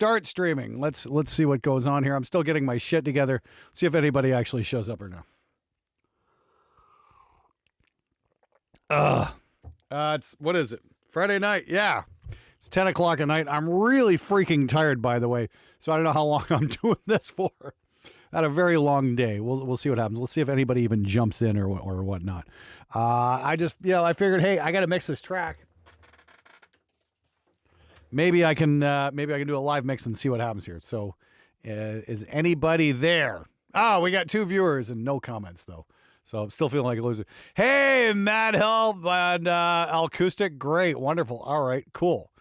start streaming. Let's see what goes on here. I'm still getting my shit together. See if anybody actually shows up or not. It's what is it? Friday night? Yeah. It's 10 o'clock at night. I'm really freaking tired, by the way. So I don't know how long I'm doing this for. I had a very long day. We'll see what happens. We'll see if anybody even jumps in or whatnot. I figured, hey, I got to mix this track. Maybe I can do a live mix and see what happens here. So, is anybody there? Oh, we got 2 viewers and no comments though. So I'm still feeling like a loser. Hey, Mad Help and Acoustic, great, wonderful. All right, cool.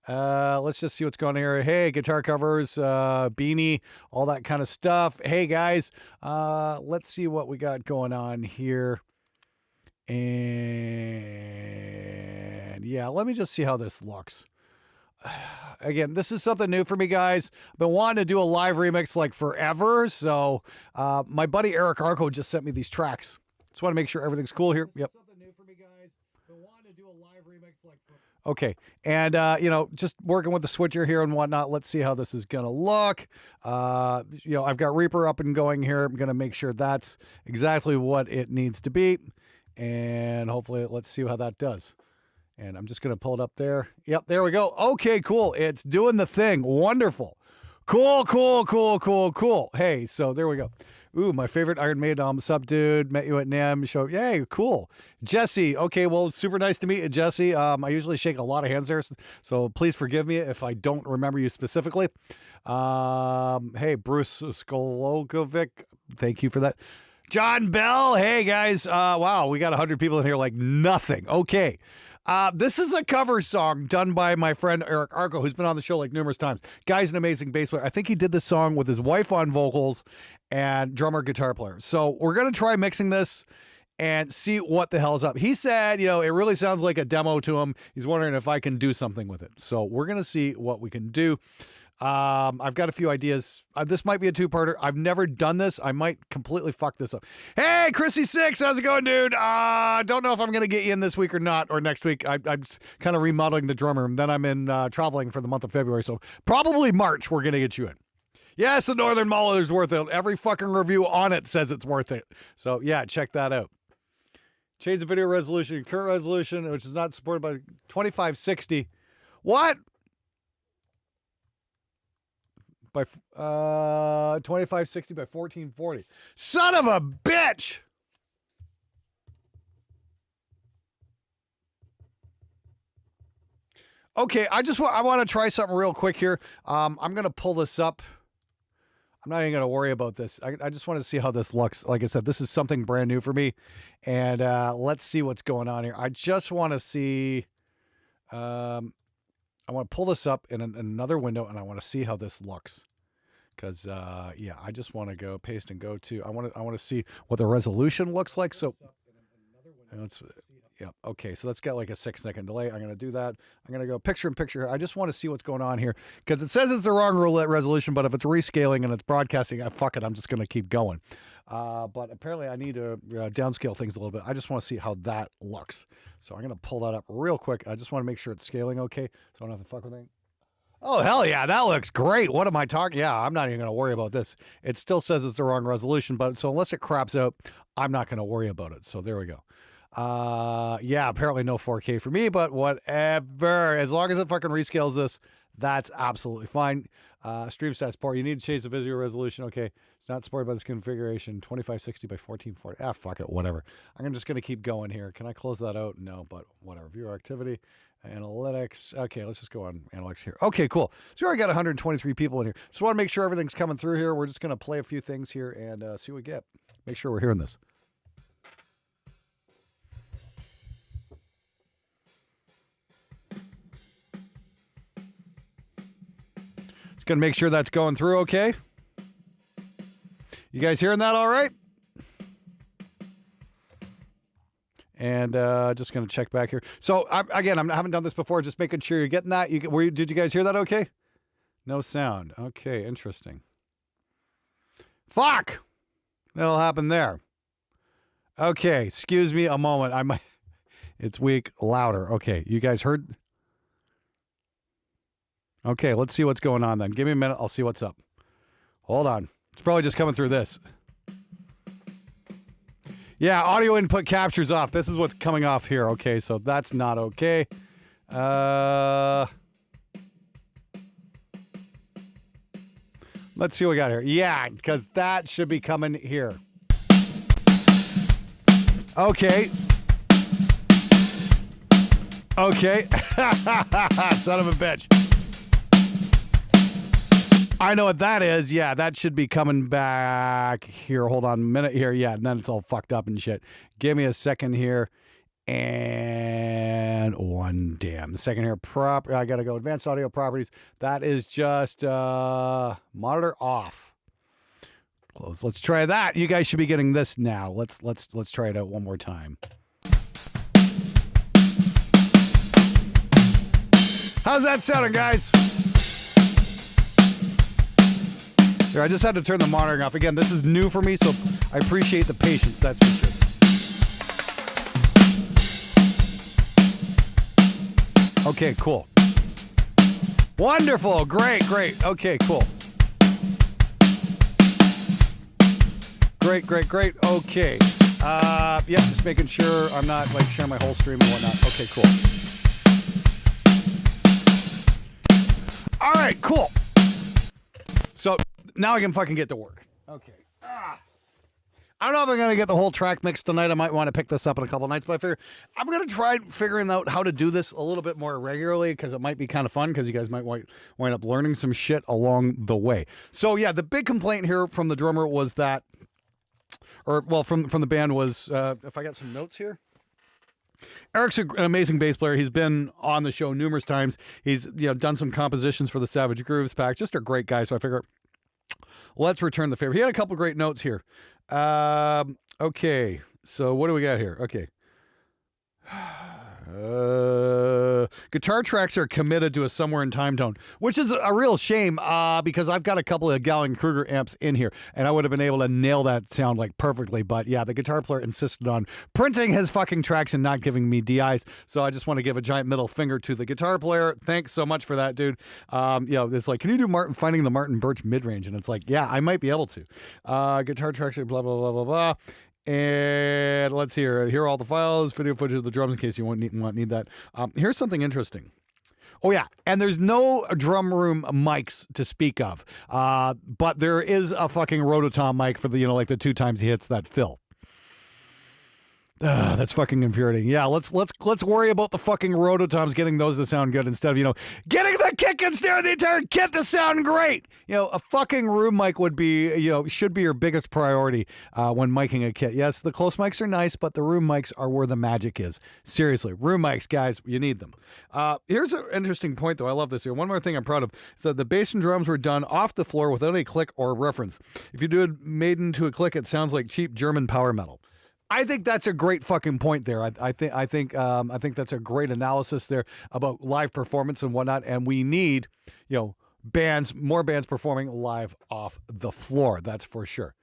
Let's just see what's going on here. Hey, guitar covers, beanie, all that kind of stuff. Hey guys, let's see what we got going on here. And yeah, let me just see how this looks. Again, this is something new for me, guys. I've been wanting to do a live remix like forever. So my buddy Eric Arco just sent me these tracks. Just want to make sure everything's cool here. Yep. Okay. And, just working with the switcher here and whatnot. Let's see how this is going to look. I've got Reaper up and going here. I'm going to make sure that's exactly what it needs to be. And hopefully let's see how that does. And I'm just going to pull it up there. Yep, there we go. Okay, cool. It's doing the thing. Wonderful. Cool. Hey, so there we go. Ooh, my favorite Iron Maiden album, Sup Dude, met you at NAMM show. Yay, cool. Jesse, okay, well, super nice to meet you, Jesse. I usually shake a lot of hands there, so please forgive me if I don't remember you specifically. Hey, Bruce Skologovic, thank you for that. John Bell, hey, guys. Wow, we got 100 people in here like nothing. Okay. This is a cover song done by my friend Eric Arco, who's been on the show like numerous times. Guy's an amazing bass player. I think he did this song with his wife on vocals and drummer guitar player. So we're going to try mixing this and see what the hell's up. He said, it really sounds like a demo to him. He's wondering if I can do something with it. So we're going to see what we can do. I've got a few ideas. This might be a 2-parter. I've never done this. I might completely fuck this up. Hey, Chrissy6, how's it going, dude? Don't know if I'm going to get you in this week or not, or next week. I'm kind of remodeling the drum room. Then I'm in traveling for the month of February, so probably March we're going to get you in. Yes, the Northern Mall is worth it. Every fucking review on it says it's worth it. So, yeah, check that out. Change the video resolution, current resolution, which is not supported by 2560. What? By 2560 by 1440. Son of a bitch! Okay, I want to try something real quick here. I'm gonna pull this up. I'm not even gonna worry about this. I just want to see how this looks. Like I said, this is something brand new for me, and let's see what's going on here. I just want to see. I want to pull this up in another window, and I want to see how this looks. Because, I just want to go paste and go to. I want to see what the resolution looks like. So, okay. So let's get like a 6-second delay. I'm going to do that. I'm going to go picture in picture. I just want to see what's going on here because it says it's the wrong resolution. But if it's rescaling and it's broadcasting, fuck it. I'm just going to keep going. But apparently I need to downscale things a little bit. I just want to see how that looks. So I'm going to pull that up real quick. I just want to make sure it's scaling okay. So I don't have to fuck with anything. Oh, hell yeah, that looks great. What am I talking? Yeah, I'm not even going to worry about this. It still says it's the wrong resolution, but so unless it craps out, I'm not going to worry about it. So there we go. Apparently no 4K for me, but whatever. As long as it fucking rescales this, that's absolutely fine. Stream stats port. You need to change the visual resolution. Okay. It's not supported by this configuration. 2560 by 1440. Fuck it. Whatever. I'm just going to keep going here. Can I close that out? No, but whatever. Viewer activity. Analytics. Okay, let's just go on analytics here. Okay, cool. So we already got 123 people in here. Just want to make sure everything's coming through here. We're just going to play a few things here and see what we get. Make sure we're hearing this. Just going to make sure that's going through okay. You guys hearing that all right? And just going to check back here. So, I haven't done this before. Just making sure you're getting that. Did you guys hear that okay? No sound. Okay, interesting. Fuck! That'll happen there. Okay, excuse me a moment. It's weak, louder. Okay, you guys heard? Okay, let's see what's going on then. Give me a minute. I'll see what's up. Hold on. It's probably just coming through this. Yeah, audio input captures off. This is what's coming off here. Okay, so that's not okay. Let's see what we got here. Yeah, because that should be coming here. Okay. Okay. Son of a bitch. I know what that is. Yeah, that should be coming back here. Hold on a minute here. Yeah, and then it's all fucked up and shit. Give me a second here. And one damn second here. I got to go advanced audio properties. That is just monitor off. Close. Let's try that. You guys should be getting this now. Let's try it out one more time. How's that sounding, guys? Here, I just had to turn the monitoring off. Again, this is new for me, so I appreciate the patience, that's for sure. Okay, cool. Wonderful. Great. Okay, cool. Great. Okay. Yeah, just making sure I'm not like sharing my whole stream and whatnot. Okay, cool. All right, cool. So now I can fucking get to work. Okay. I don't know if I'm going to get the whole track mix tonight. I might want to pick this up in a couple nights, but I figure I'm going to try figuring out how to do this a little bit more regularly because it might be kind of fun because you guys might wind up learning some shit along the way. So yeah, the big complaint here from the drummer was that, or well, from the band was, if I got some notes here. Eric's an amazing bass player. He's been on the show numerous times. He's done some compositions for the Savage Grooves pack. Just a great guy. So I figure let's return the favor. He had a couple great notes here. Okay. So what do we got here? Okay. Guitar tracks are committed to a somewhere in time tone, which is a real shame because I've got a couple of Gallagher-Kruger amps in here and I would have been able to nail that sound like perfectly, but yeah, the guitar player insisted on printing his fucking tracks and not giving me DIs, so I just want to give a giant middle finger to the guitar player. Thanks so much for that, dude. It's like, can you do finding the Martin Birch mid-range? And it's like, yeah, I might be able to. Guitar tracks are blah, blah, blah, blah, blah. And let's see here. Here are all the files, video footage of the drums in case you won't need that. Here's something interesting. Oh, yeah. And there's no drum room mics to speak of. But there is a fucking Rototom mic for the, like the 2 times he hits that fill. That's fucking infuriating. Yeah, let's worry about the fucking Rototoms getting those to sound good instead of, getting the kick and snare of the entire kit to sound great. A fucking room mic would be, should be your biggest priority when miking a kit. Yes, the close mics are nice, but the room mics are where the magic is. Seriously, room mics, guys, you need them. Here's an interesting point, though. I love this here. One more thing I'm proud of is that the bass and drums were done off the floor without any click or reference. If you do a Maiden to a click, it sounds like cheap German power metal. I think that's a great fucking point there. I think that's a great analysis there about live performance and whatnot. And we need, more bands performing live off the floor. That's for sure.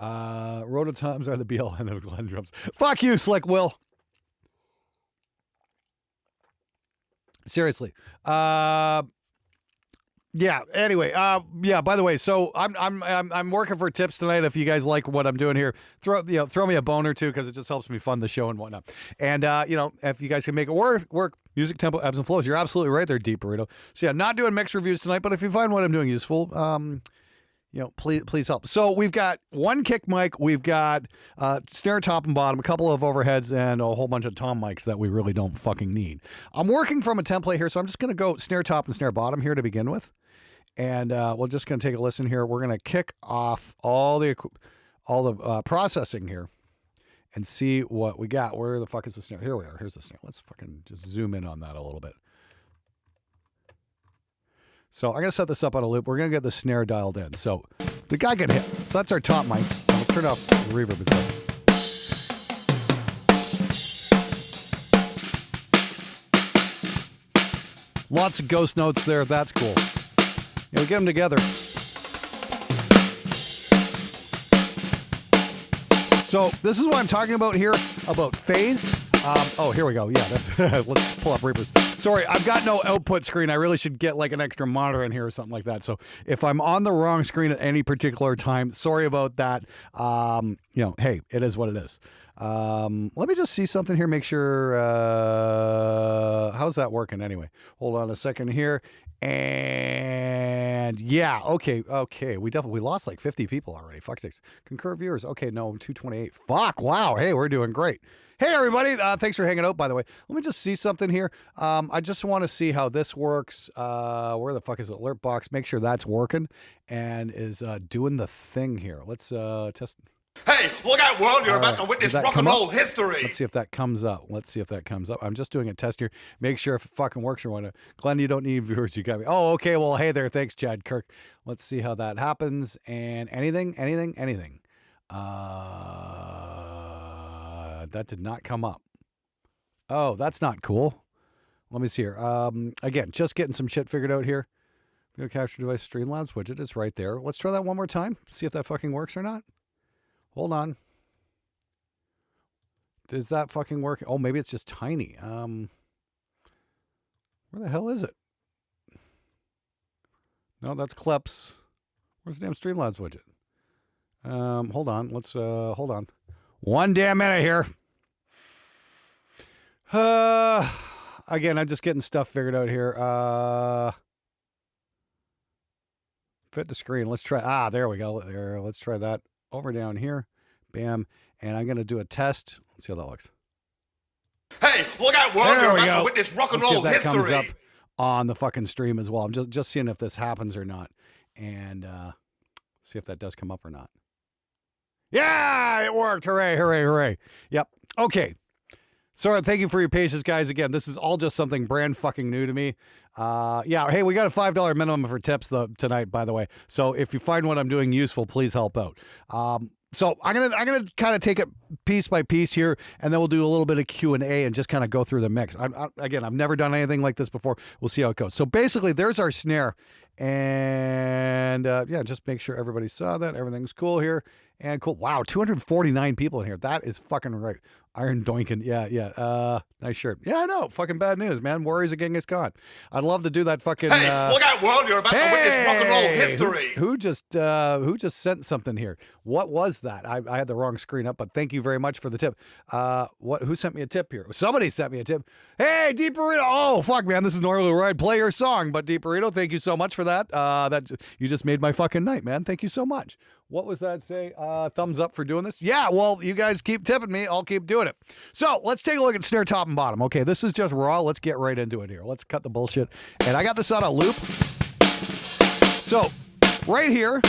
Rototoms are the BLN of Glenn drums. Fuck you, Slick Will. Seriously. Yeah. Anyway. Yeah. By the way, so I'm working for tips tonight. If you guys like what I'm doing here, throw me a bone or two because it just helps me fund the show and whatnot. And if you guys can make it work, music, tempo, ebbs and flows. You're absolutely right there, Deep Burrito. So yeah, not doing mix reviews tonight, but if you find what I'm doing useful, please help. So we've got one kick mic, we've got snare top and bottom, a couple of overheads, and a whole bunch of tom mics that we really don't fucking need. I'm working from a template here, so I'm just going to go snare top and snare bottom here to begin with. And we're just going to take a listen here. We're going to kick off all the processing here and see what we got. Where the fuck is the snare? Here we are. Here's the snare. Let's fucking just zoom in on that a little bit. So I'm going to set this up on a loop. We're going to get the snare dialed in. So the guy can hit. So that's our top mic. Let's turn off the reverb as well. Lots of ghost notes there. That's cool. We get them together. So this is what I'm talking about here, about phase. Here we go. Yeah, that's let's pull up Reapers. Sorry, I've got no output screen. I really should get like an extra monitor in here or something like that. So if I'm on the wrong screen at any particular time, sorry about that. Hey, it is what it is. Let me just see something here, make sure, how's that working anyway? Hold on a second here. And yeah, okay. We lost like 50 people already. Fuck sakes. Concur viewers. Okay, no, 228. Fuck, wow. Hey, we're doing great. Hey, everybody. Thanks for hanging out, by the way. Let me just see something here. I just want to see how this works. Where the fuck is the alert box? Make sure that's working and is doing the thing here. Let's test. Hey, look out, world. You're about to witness rock and roll history. Let's see if that comes up. I'm just doing a test here. Make sure if it fucking works or whatnot. Glenn, you don't need viewers. You got me. Oh, okay. Well, hey there. Thanks, Chad Kirk. Let's see how that happens. And anything. That did not come up. Oh, that's not cool. Let me see here. Again, just getting some shit figured out here. Video capture device Streamlabs widget is right there. Let's try that one more time. See if that fucking works or not. Hold on. Does that fucking work? Oh, maybe it's just tiny. Where the hell is it? No, that's clips. Where's the damn Streamlabs widget? Hold on. Let's hold on. One damn minute here. Again, I'm just getting stuff figured out here. Fit to screen. Let's try. There we go. There. Let's try that. Over down here. Bam. And I'm going to do a test. Let's see how that looks. Hey, look out, world. You're about to witness rock and roll history. That comes up on the fucking stream as well. I'm just seeing if this happens or not. And see if that does come up or not. Yeah, it worked. Hooray, hooray, hooray. Yep. Okay. Sorry, thank you for your patience, guys. Again, this is all just something brand fucking new to me. Yeah, hey, we got a $5 minimum for tips tonight, by the way. So if you find what I'm doing useful, please help out. So I'm gonna kind of take it piece by piece here, and then we'll do a little bit of Q&A and just kind of go through the mix. Again, I've never done anything like this before. We'll see how it goes. So basically, there's our snare, and yeah, just make sure everybody saw that. Everything's cool here, and cool. Wow, 249 people in here. That is fucking right. Iron Doinkin. Yeah. Nice shirt. Yeah, I know. Fucking bad news, man. Warriors of Genghis Khan. I'd love to do that fucking. Hey, look out, world! You're about to witness rock and roll history. Who just sent something here? What was that? I had the wrong screen up, but thank you very much for the tip. Who sent me a tip here? Somebody sent me a tip. Hey, Deep Burrito. Oh, fuck, man. This is normally where I'd play your song, but Deep Burrito, thank you so much for that. You just made my fucking night, man. Thank you so much. What was that say? Thumbs up for doing this? Yeah, well, you guys keep tipping me. I'll keep doing it. So let's take a look at snare top and bottom. Okay, this is just raw. Let's get right into it here. Let's cut the bullshit. And I got this on a loop. So right here,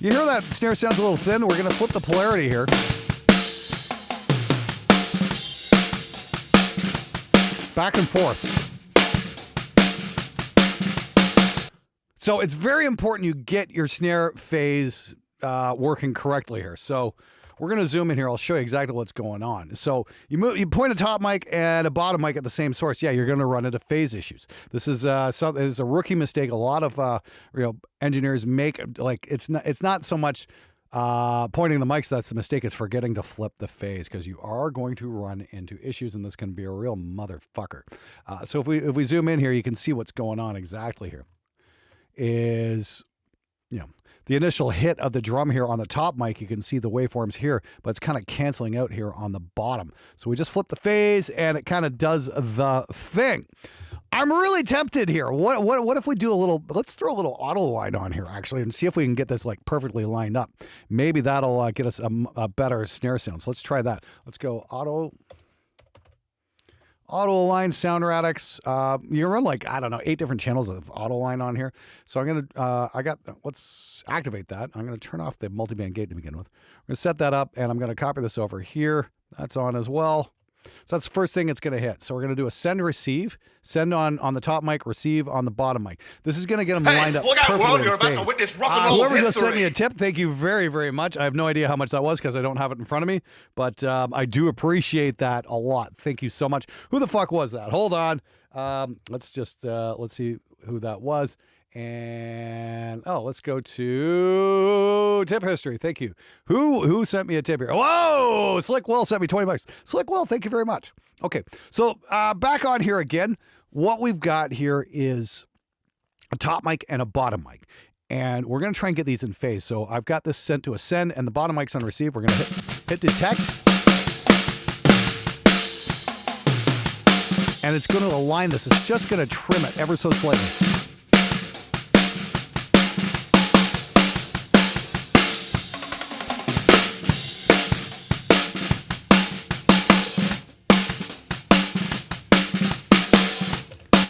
you hear that snare sounds a little thin? We're going to flip the polarity here. Back and forth. So it's very important you get your snare phase working correctly here. So we're going to zoom in here. I'll show you exactly what's going on. So you point a top mic and a bottom mic at the same source. Yeah, you're going to run into phase issues. This is is a rookie mistake. A lot of engineers make. Like it's not so much pointing the mics that's the mistake. Is forgetting to flip the phase, because you are going to run into issues, and this can be a real motherfucker. So if we zoom in here, you can see what's going on exactly here. Is the initial hit of the drum here on the top mic. You can see the waveforms here, but it's kind of canceling out here on the bottom. So we just flip the phase and it kind of does the thing. I'm really tempted here. What if we do let's throw a little auto line on here actually, and see if we can get this like perfectly lined up. Maybe that'll get us a better snare sound. So let's try that. Let's go auto line, sound radix. You run like, I don't know, 8 different channels of auto line on here. So I'm going to, let's activate that. I'm going to turn off the multiband gate to begin with. I'm going to set that up, and I'm going to copy this over here. That's on as well. So that's the first thing it's going to hit. So we're going to do a send receive. Send on the top mic, receive on the bottom mic. This is going to get them lined up perfectly. World, you're about to witness rock and roll whoever history. just sent me a tip, thank you very, very much. I have no idea how much that was because I don't have it in front of me, but I do appreciate that a lot. Thank you so much. Who the fuck was that? Hold on. Let's see. who that was. And let's go to tip history. Thank you. Who sent me a tip here? Whoa! Slick Will sent me $20. Slick Will, thank you very much. Okay, so back on here again. What we've got here is a top mic and a bottom mic. And we're going to try and get these in phase. So I've got this sent to a send, and the bottom mic's on receive. We're going to hit detect. And it's going to align this. It's just going to trim it ever so slightly.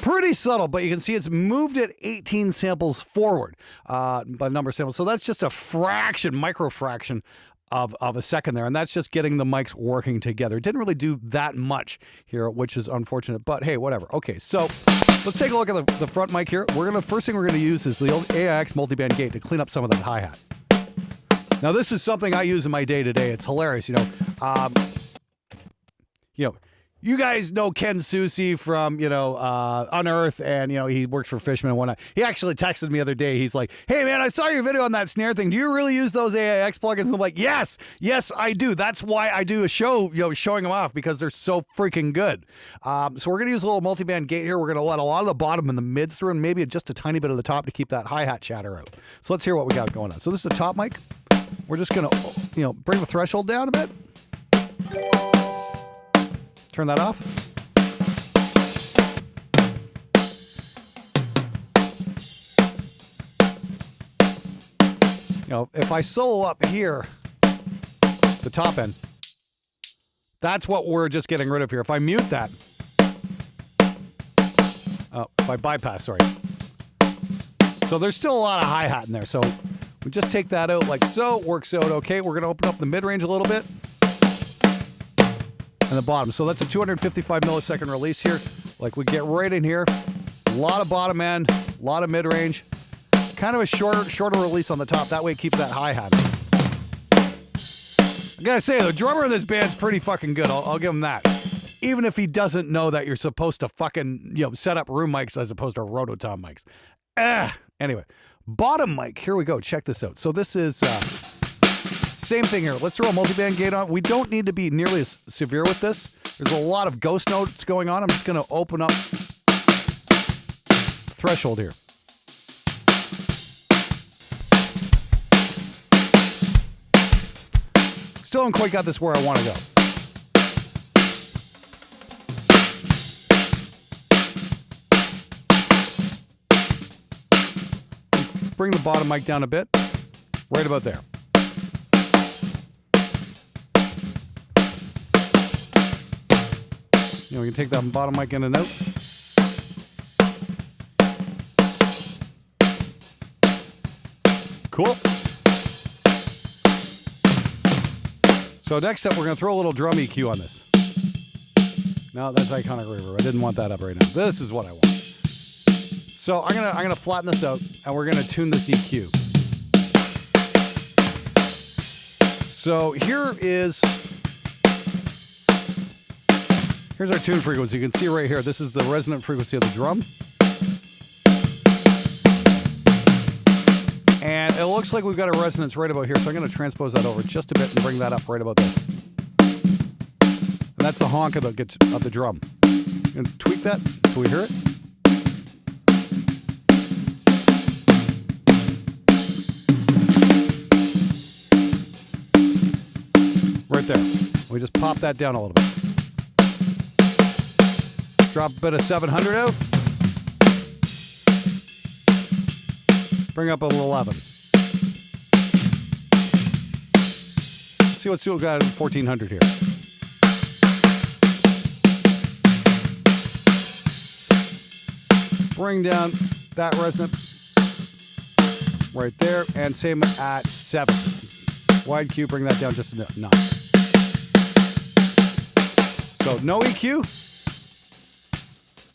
Pretty subtle, but you can see it's moved it 18 samples forward by number of samples. So that's just a fraction, micro fraction of a second there. And that's just getting the mics working together. It didn't really do that much here, which is unfortunate, but hey, whatever. Okay, so let's take a look at the front mic here. First thing we're going to use is the old AIX multiband gate to clean up some of that hi-hat. Now, this is something I use in my day-to-day. It's hilarious, You guys know Ken Susi from, Unearth, and, he works for Fishman and whatnot. He actually texted me the other day. He's like, hey, man, I saw your video on that snare thing. Do you really use those AIX plugins? And I'm like, yes, I do. That's why I do a show, showing them off, because they're so freaking good. So we're going to use a little multiband gate here. We're going to let a lot of the bottom and the mids through, and maybe just a tiny bit of the top to keep that hi-hat chatter out. So let's hear what we got going on. So this is the top mic. We're just going to, bring the threshold down a bit. Turn that off. If I solo up here, the top end, that's what we're just getting rid of here. If I mute that, if I bypass, sorry. So there's still a lot of hi-hat in there. So we just take that out like so, works out okay. We're going to open up the mid-range a little bit. And the bottom. So that's a 255 millisecond release here. Like, we get right in here. A lot of bottom end, a lot of mid-range. Kind of a shorter release on the top. That way it keeps that hi-hat. I gotta say, the drummer in this band's pretty fucking good. I'll give him that. Even if he doesn't know that you're supposed to fucking, set up room mics as opposed to rototom mics. Anyway, bottom mic. Here we go. Check this out. So this is... same thing here. Let's throw a multiband gate on. We don't need to be nearly as severe with this. There's a lot of ghost notes going on. I'm just going to open up threshold here. Still haven't quite got this where I want to go. Bring the bottom mic down a bit. Right about there. We can take that bottom mic in and out. Cool. So next up, we're going to throw a little drum EQ on this. No, that's iconic reverb. I didn't want that up right now. This is what I want. So I'm gonna flatten this out, and we're gonna tune this EQ. So here's our tune frequency. You can see right here, this is the resonant frequency of the drum. And it looks like we've got a resonance right about here, so I'm going to transpose that over just a bit and bring that up right about there. And that's the honk of the drum. I'm going to tweak that so we hear it. Right there. We just pop that down a little bit. Drop a bit of 700 out. Bring up a little 11. Let's see what we got at 1400 here. Bring down that resonant right there, and same at 7. Wide Q, bring that down just a notch. So no EQ.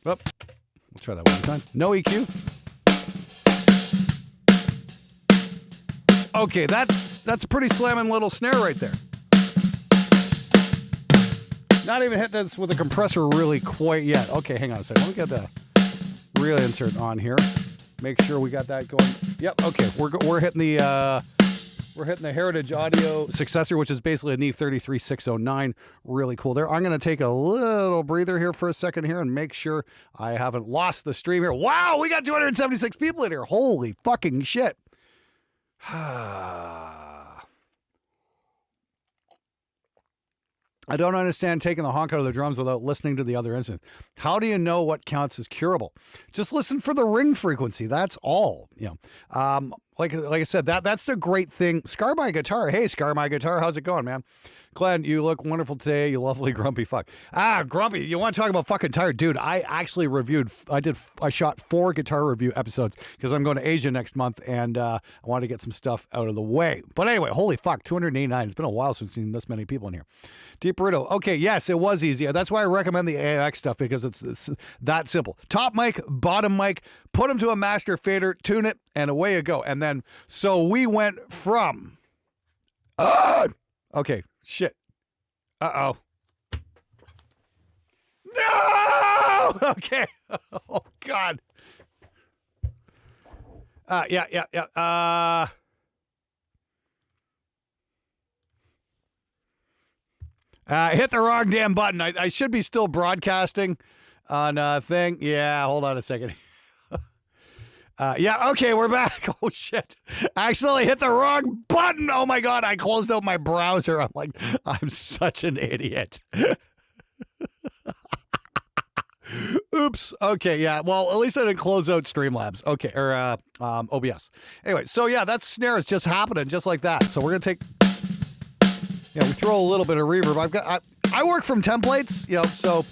Oh, we'll try that one more time. No EQ. Okay, that's a pretty slamming little snare right there. Not even hit this with a compressor really quite yet. Okay, hang on a second. Let me get the relay insert on here. Make sure we got that going. Yep. Okay. We're hitting the Heritage Audio successor, which is basically a Neve 33609. Really cool there. I'm going to take a little breather here for a second here and make sure I haven't lost the stream here. Wow, we got 276 people in here. Holy fucking shit. I don't understand taking the honk out of the drums without listening to the other instruments. How do you know what counts as curable? Just listen for the ring frequency. That's all. Like I said, that's the great thing. Scar My Guitar. Hey, Scar My Guitar. How's it going, man? Glenn, you look wonderful today. You lovely grumpy fuck. Grumpy. You want to talk about fucking tired? Dude, I actually I shot 4 guitar review episodes because I'm going to Asia next month and I want to get some stuff out of the way. But anyway, holy fuck, 289. It's been a while since I've seen this many people in here. Deep Burrito. Okay, yes, it was easy. That's why I recommend the AX stuff because it's that simple. Top mic, bottom mic, put them to a master fader, tune it, and away you go. And then, so we went from... okay, shit. Uh-oh. No! Okay. Oh, God. Yeah. Hit the wrong damn button. I should be still broadcasting on thing. Yeah, hold on a second. Yeah, okay, we're back. Oh, shit. I accidentally hit the wrong button. Oh, my God. I closed out my browser. I'm such an idiot. Oops. Okay, yeah. Well, at least I didn't close out Streamlabs. Okay, or OBS. Anyway, so yeah, that snare is just happening just like that. So we're going to take... Yeah, we throw a little bit of reverb. I work from templates, so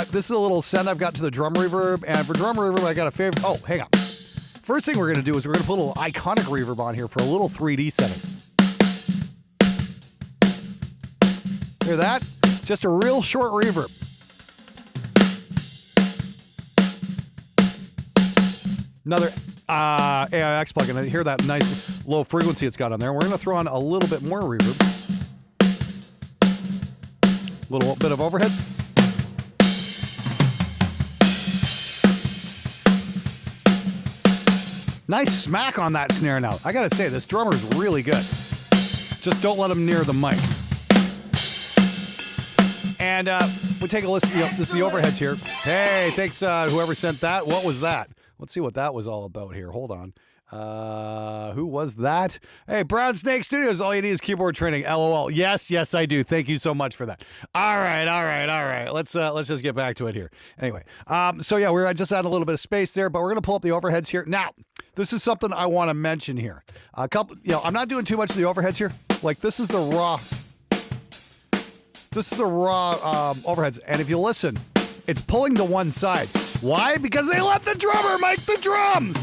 this is a little send I've got to the drum reverb. And for drum reverb, I got a favorite. Oh, hang on. First thing we're going to do is we're going to put a little iconic reverb on here for a little 3D setting. Hear that? Just a real short reverb. Another AIX plugin. I hear that nice low frequency it's got on there. We're going to throw on a little bit more reverb. A little bit of overheads. Nice smack on that snare now. I gotta say, this drummer is really good. Just don't let him near the mics. And we take a listen. This is the overheads here. Hey, thanks whoever sent that. What was that? Let's see what that was all about here. Hold on. Who was that? Hey, Brown Snake Studios. All you need is keyboard training. LOL. Yes, I do. Thank you so much for that. All right. Let's just get back to it here. Anyway, so yeah, we're just adding a little bit of space there, but we're gonna pull up the overheads here. Now, this is something I want to mention here. I'm not doing too much of the overheads here. Like this is the raw overheads, and if you listen, it's pulling to one side. Why? Because they let the drummer make the drums.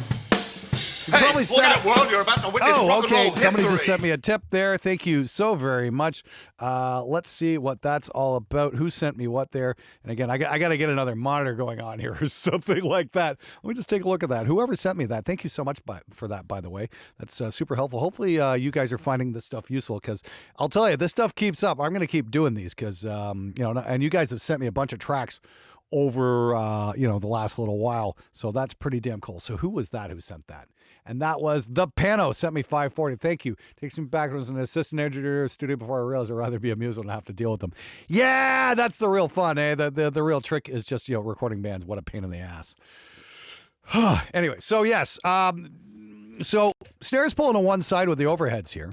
Hey, look at it, world. You're about to witness rock and roll history. Somebody just sent me a tip there. Thank you so very much. Let's see what that's all about. Who sent me what there? And again, I got to get another monitor going on here or something like that. Let me just take a look at that. Whoever sent me that, thank you so much for that, by the way. That's super helpful. Hopefully you guys are finding this stuff useful because I'll tell you, this stuff keeps up. I'm going to keep doing these because, and you guys have sent me a bunch of tracks over, the last little while. So that's pretty damn cool. So who was that who sent that? And that was the Pano, sent me 540. Thank you. Takes me back as an assistant engineer in the studio before I realized I'd rather be a musician and have to deal with them. Yeah, that's the real fun, eh? The real trick is just, recording bands. What a pain in the ass. Anyway, so yes. So snares pulling to one side with the overheads here.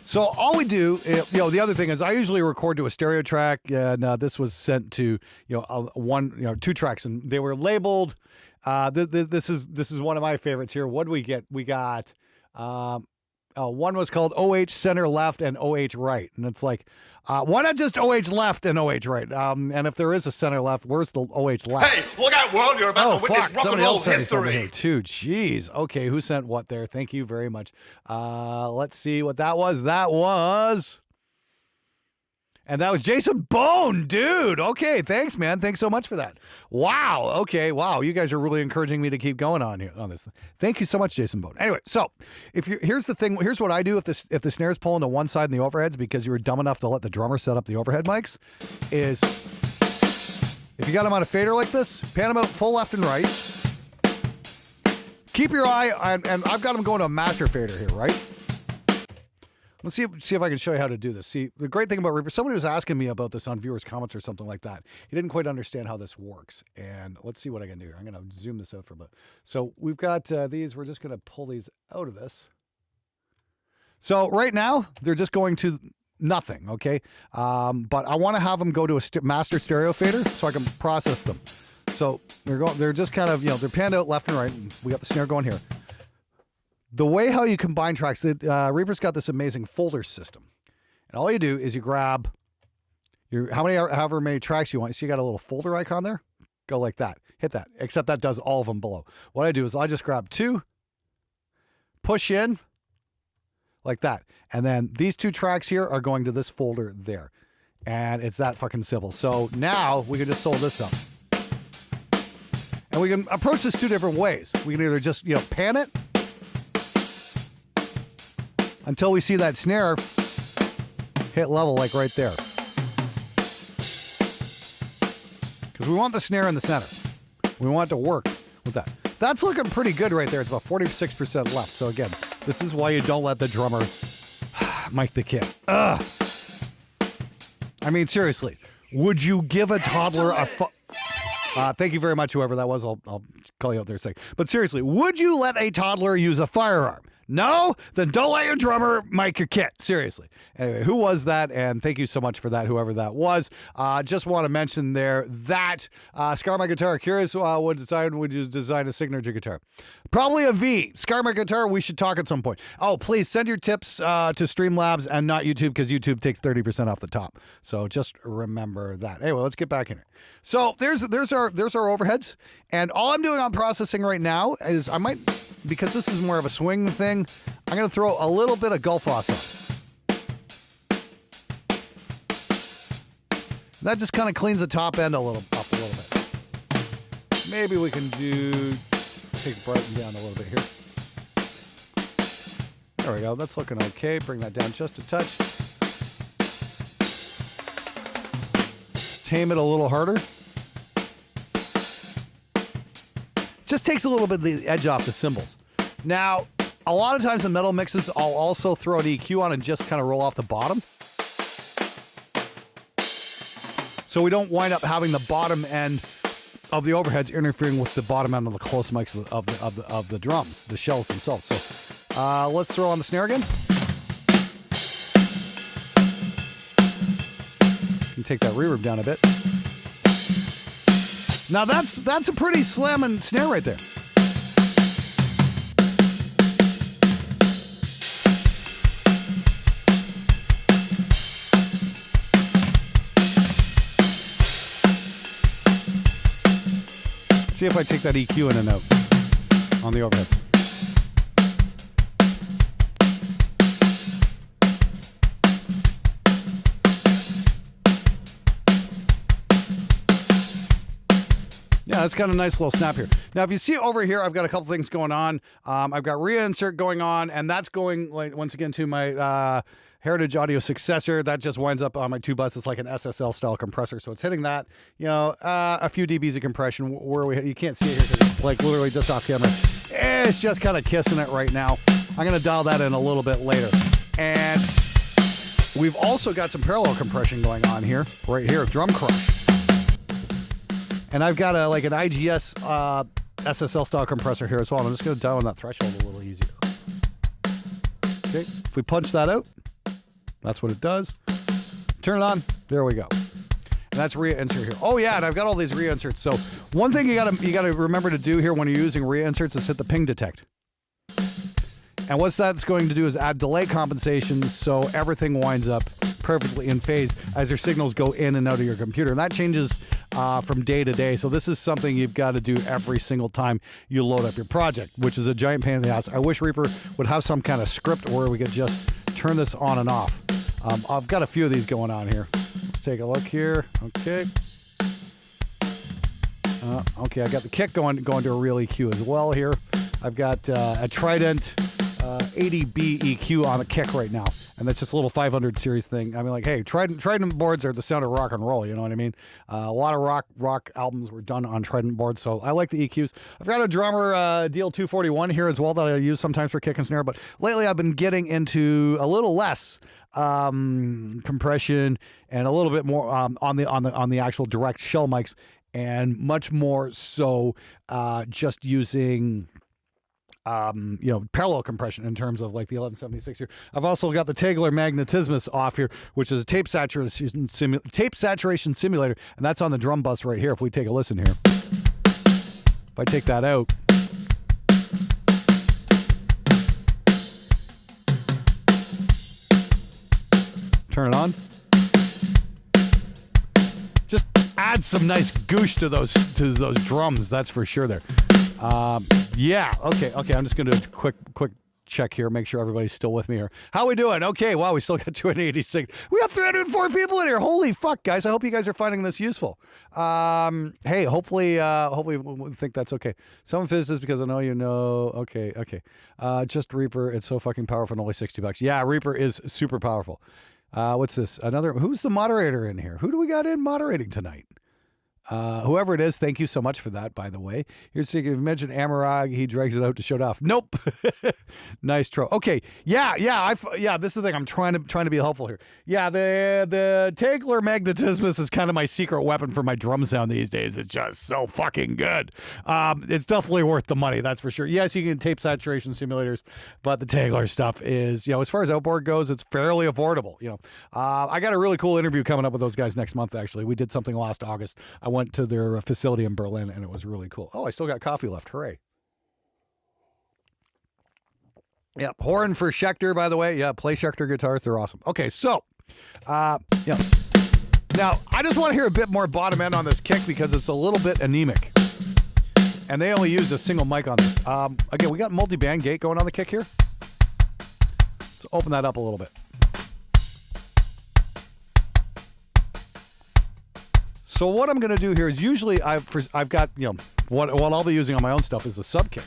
So all we do, the other thing is I usually record to a stereo track, and this was sent to, 2 tracks, and they were labeled. This is one of my favorites here. What do we get? We got, one was called OH center left and OH right, and it's like, why not just OH left and OH right? And if there is a center left, where's the OH left? Hey, look out, world! You're about to witness rock and roll history. Too. Jeez. Okay, who sent what there? Thank you very much. Let's see what that was. And that was Jason Bone, dude. Okay, thanks, man. Thanks so much for that. Wow. Okay. Wow. You guys are really encouraging me to keep going on here on this. Thank you so much, Jason Bone. Anyway, so here's the thing. Here's what I do if the snare's pulling to one side and the overheads because you were dumb enough to let the drummer set up the overhead mics. Is If you got them on a fader like this, pan them out full left and right. Keep your eye on, and I've got them going to a master fader here, right? Let's see if I can show you how to do this. See, the great thing about Reaper, somebody was asking me about this on viewers' comments or something like that. He didn't quite understand how this works. And let's see what I can do here. I'm going to zoom this out for a bit. So we've got these. We're just going to pull these out of this. So right now, they're just going to nothing, okay? But I want to have them go to a master stereo fader so I can process them. So they're just kind of, they're panned out left and right. And we got the snare going here. The way how you combine tracks, Reaper's got this amazing folder system. And all you do is you grab however many tracks you want. You see you got a little folder icon there? Go like that. Hit that. Except that does all of them below. What I do is I just grab 2, push in, like that. And then these 2 tracks here are going to this folder there. And it's that fucking simple. So now we can just solder this up. And we can approach this 2 different ways. We can either just, pan it until we see that snare hit level like right there. Because we want the snare in the center. We want it to work with that. That's looking pretty good right there. It's about 46% left. So again, this is why you don't let the drummer mic the kit. Ugh. I mean, seriously, would you give a toddler a thank you very much, whoever that was. I'll call you out there in a sec. But seriously, would you let a toddler use a firearm? No? Then don't let your drummer mic your kit. Seriously. Anyway, who was that? And thank you so much for that, whoever that was. Just want to mention there that Scar My Guitar. Curious would you design a signature guitar? Probably a V. Scar My Guitar, we should talk at some point. Oh, please send your tips to Streamlabs and not YouTube, because YouTube takes 30% off the top. So just remember that. Anyway, let's get back in here. So there's our overheads. And all I'm doing on processing right now is I might, because this is more of a swing thing, I'm going to throw a little bit of Gullfoss on. That just kind of cleans the top end up a little bit. Maybe we can take Brighton down a little bit here. There we go. That's looking okay. Bring that down just a touch. Just tame it a little harder. Just takes a little bit of the edge off the cymbals. Now, a lot of times in metal mixes, I'll also throw an EQ on and just kind of roll off the bottom. So we don't wind up having the bottom end of the overheads interfering with the bottom end of the close mics of the drums, the shells themselves. So let's throw on the snare again. You can take that reverb down a bit. Now that's a pretty slamming snare right there. See if I take that EQ in and out on the overheads. Yeah, that's got a nice little snap here. Now, if you see over here, I've got a couple things going on. I've got reinsert going on, and that's going, like, once again, to my Heritage Audio successor. That just winds up on my 2 buses. It's like an SSL style compressor, so it's hitting that. A few dBs of compression where you can't see it here because it's like literally just off camera. It's just kind of kissing it right now. I'm going to dial that in a little bit later. And we've also got some parallel compression going on here, right here, Drum Crush. And I've got an IGS SSL style compressor here as well. I'm just going to dial in that threshold a little easier. Okay, if we punch that out, that's what it does. Turn it on. There we go. And that's reinsert here. Oh yeah, and I've got all these reinserts. So one thing you gotta remember to do here when you're using reinserts is hit the ping detect. And what that's going to do is add delay compensation so everything winds up perfectly in phase as your signals go in and out of your computer. And that changes from day to day. So this is something you've got to do every single time you load up your project, which is a giant pain in the ass. I wish Reaper would have some kind of script where we could just turn this on and off. I've got a few of these going on here. Let's take a look here. Okay. Okay, I got the kick going to a real EQ as well here. I've got a Trident 80B EQ on a kick right now, and that's just a little 500 series thing. I mean, like, hey, Trident boards are the sound of rock and roll. You know what I mean? A lot of rock albums were done on Trident boards, so I like the EQs. I've got a drummer DL241 here as well that I use sometimes for kick and snare, but lately I've been getting into a little less compression and a little bit more on the actual direct shell mics, and much more so just using parallel compression in terms of like the 1176 here. I've also got the Tegler Magnetismus off here, which is a tape saturation simulator, and that's on the drum bus right here. If we take a listen here, if I take that out, turn it on, just add some nice goosh to those drums. That's for sure there. Yeah. Okay. I'm just going to do a quick check here. Make sure everybody's still with me here. How we doing? Okay. Wow. We still got 286. We got 304 people in here. Holy fuck, guys. I hope you guys are finding this useful. Hey, hopefully we think that's okay. Some physicists, because I know you know. Okay. Just Reaper. It's so fucking powerful and only $60. Yeah. Reaper is super powerful. What's this? Who's the moderator in here? Who do we got in moderating tonight? Whoever it is, thank you so much for that, by the way. Here's thinking, if you mentioned Amarag, he drags it out to show it off. Nope. Nice troll. Okay. Yeah. This is the thing. I'm trying to be helpful here. Yeah. The Tegler Magnetismus is kind of my secret weapon for my drum sound these days. It's just so fucking good. It's definitely worth the money. That's for sure. Yes, you can tape saturation simulators, but the Tegler stuff is, as far as outboard goes, it's fairly affordable. I got a really cool interview coming up with those guys next month. Actually, we did something last August. I went to their facility in Berlin, and it was really cool. Oh, I still got coffee left. Hooray. Yeah, Horn for Schecter, by the way. Yeah, play Schecter guitars. They're awesome. Okay, so, Now, I just want to hear a bit more bottom end on this kick because it's a little bit anemic. And they only used a single mic on this. Again, we got multi-band gate going on the kick here. Let's open that up a little bit. So what I'm going to do here is usually I've got, what I'll be using on my own stuff is a sub kick.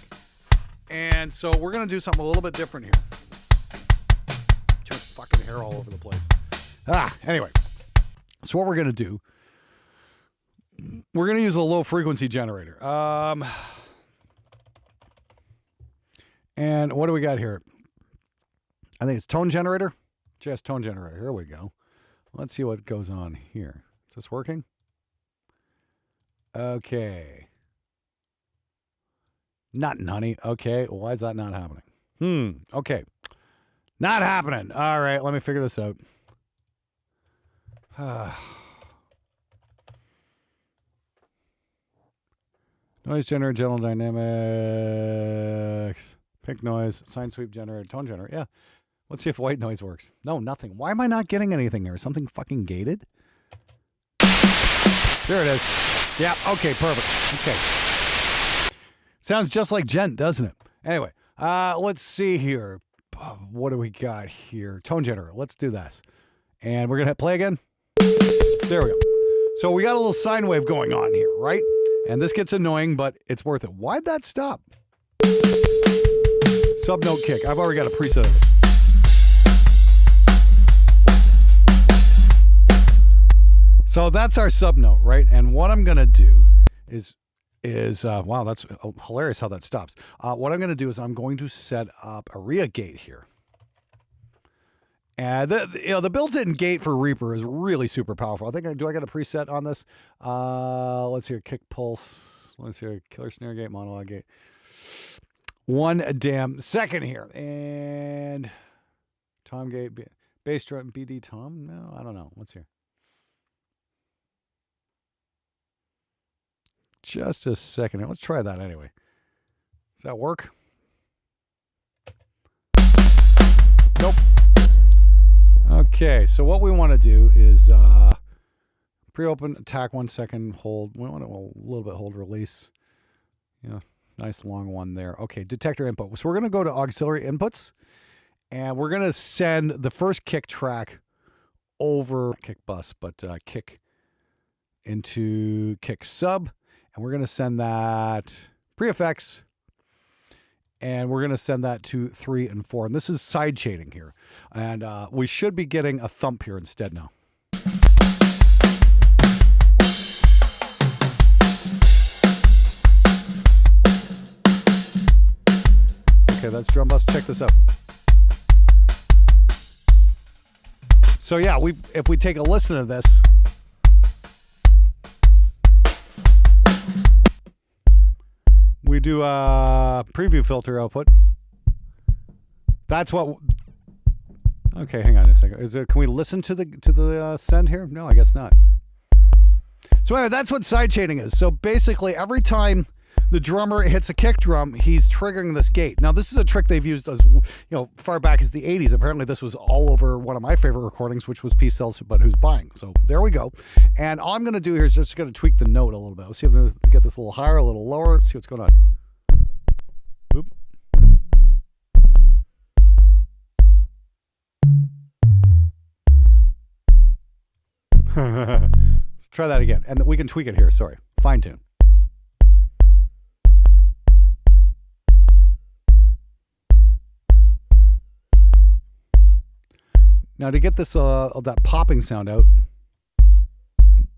And so we're going to do something a little bit different here. Too much fucking hair all over the place. Anyway. So what we're going to do, we're going to use a low frequency generator. And what do we got here? I think it's tone generator. Just tone generator. Here we go. Let's see what goes on here. Is this working? Okay. Nothing, honey. Okay. Why is that not happening? Okay. Not happening. All right. Let me figure this out. Noise generator, general dynamics, pink noise, sine sweep generator, tone generator. Yeah. Let's see if white noise works. No, nothing. Why am I not getting anything here? Is something fucking gated? There it is. Yeah. Okay. Perfect. Okay. Sounds just like Gent, doesn't it? Anyway, let's see here. What do we got here? Tone generator. Let's do this. And we're going to hit play again. There we go. So we got a little sine wave going on here, right? And this gets annoying, but it's worth it. Why'd that stop? Sub-note kick. I've already got a preset of this. So that's our sub-note, right? And what I'm going to do is wow, that's hilarious how that stops. What I'm going to do is I'm going to set up a RIA gate here. And the built-in gate for Reaper is really super powerful. I think do I got a preset on this? Let's hear kick pulse. Let's hear killer snare gate, monologue gate. One damn second here. And tom gate, bass drum, BD tom? No, I don't know. Let's hear. Just a second. Let's try that anyway. Does that work? Nope. Okay, so what we want to do is pre-open, attack 1 second, hold. We want to a little bit hold release. Nice long one there. Okay, detector input. So we're going to go to auxiliary inputs, and we're going to send the first kick track over kick bus, but kick into kick sub. And we're going to send that pre-effects and we're going to send that to 3 and 4. And this is side shading here. And we should be getting a thump here instead now. Okay, that's drum bus. Check this out. So yeah, if we take a listen to this, we do a preview filter output. That's what. Okay, hang on a second. Can we listen to the send here? No, I guess not. So anyway, that's what side shading is. So basically, every time the drummer hits a kick drum, he's triggering this gate. Now, this is a trick they've used as far back as the 80s. Apparently, this was all over one of my favorite recordings, which was Peace Sells, But Who's Buying? So there we go. And all I'm going to do here is just going to tweak the note a little bit. Let's see if I can get this a little higher, a little lower. Let's see what's going on. Oop. Let's try that again. And we can tweak it here. Sorry. Fine tune. Now to get this that popping sound out,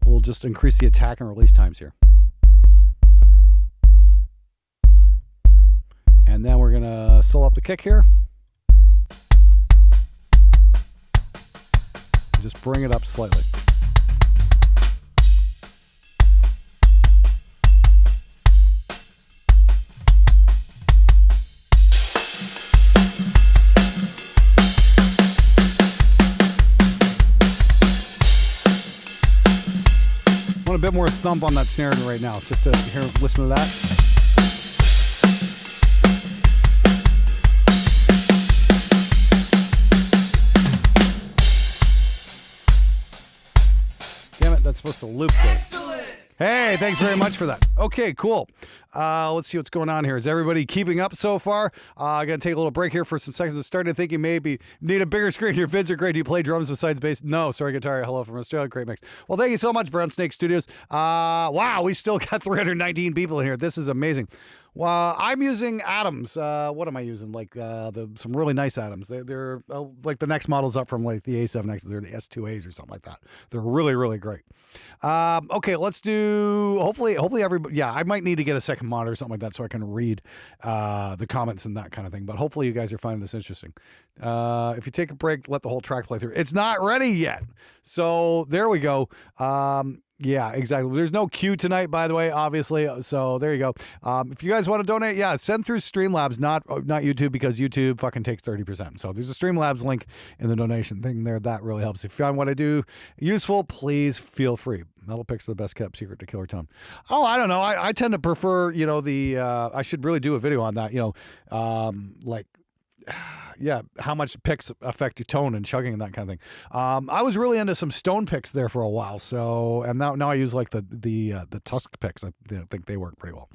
we'll just increase the attack and release times here. And then we're gonna solo up the kick here. Just bring it up slightly. I want a bit more thump on that snare right now, just to listen to that. Damn it, that's supposed to loop this. Hey, thanks very much for that. Okay, cool. Let's see what's going on here. Is everybody keeping up so far? I got to take a little break here for some seconds. I started thinking maybe need a bigger screen. Your vids are great. Do you play drums besides bass? No, sorry, guitar. Hello from Australia. Great mix. Well, thank you so much, Brown Snake Studios. Wow, we still got 319 people in here. This is amazing. Well, I'm using Atoms. What am I using? Like some really nice Atoms. They're like the next models up from like the A7X. They're the S2As or something like that. They're really, really great. Okay, let's do. Hopefully everybody. Yeah, I might need to get a second monitor or something like that so I can read the comments and that kind of thing. But hopefully you guys are finding this interesting. If you take a break, let the whole track play through. It's not ready yet. So there we go. Yeah, exactly. There's no queue tonight, by the way, obviously. So there you go. If you guys want to donate, yeah, send through Streamlabs, not YouTube, because YouTube fucking takes 30%. So there's a Streamlabs link in the donation thing there. That really helps. If you find what I do useful, please feel free. Metal picks are the best kept secret to Killer Tone. Oh, I don't know. I tend to prefer, I should really do a video on that, yeah, how much picks affect your tone and chugging and that kind of thing. I was really into some stone picks there for a while, so and now I use like the Tusk picks. I think they work pretty well.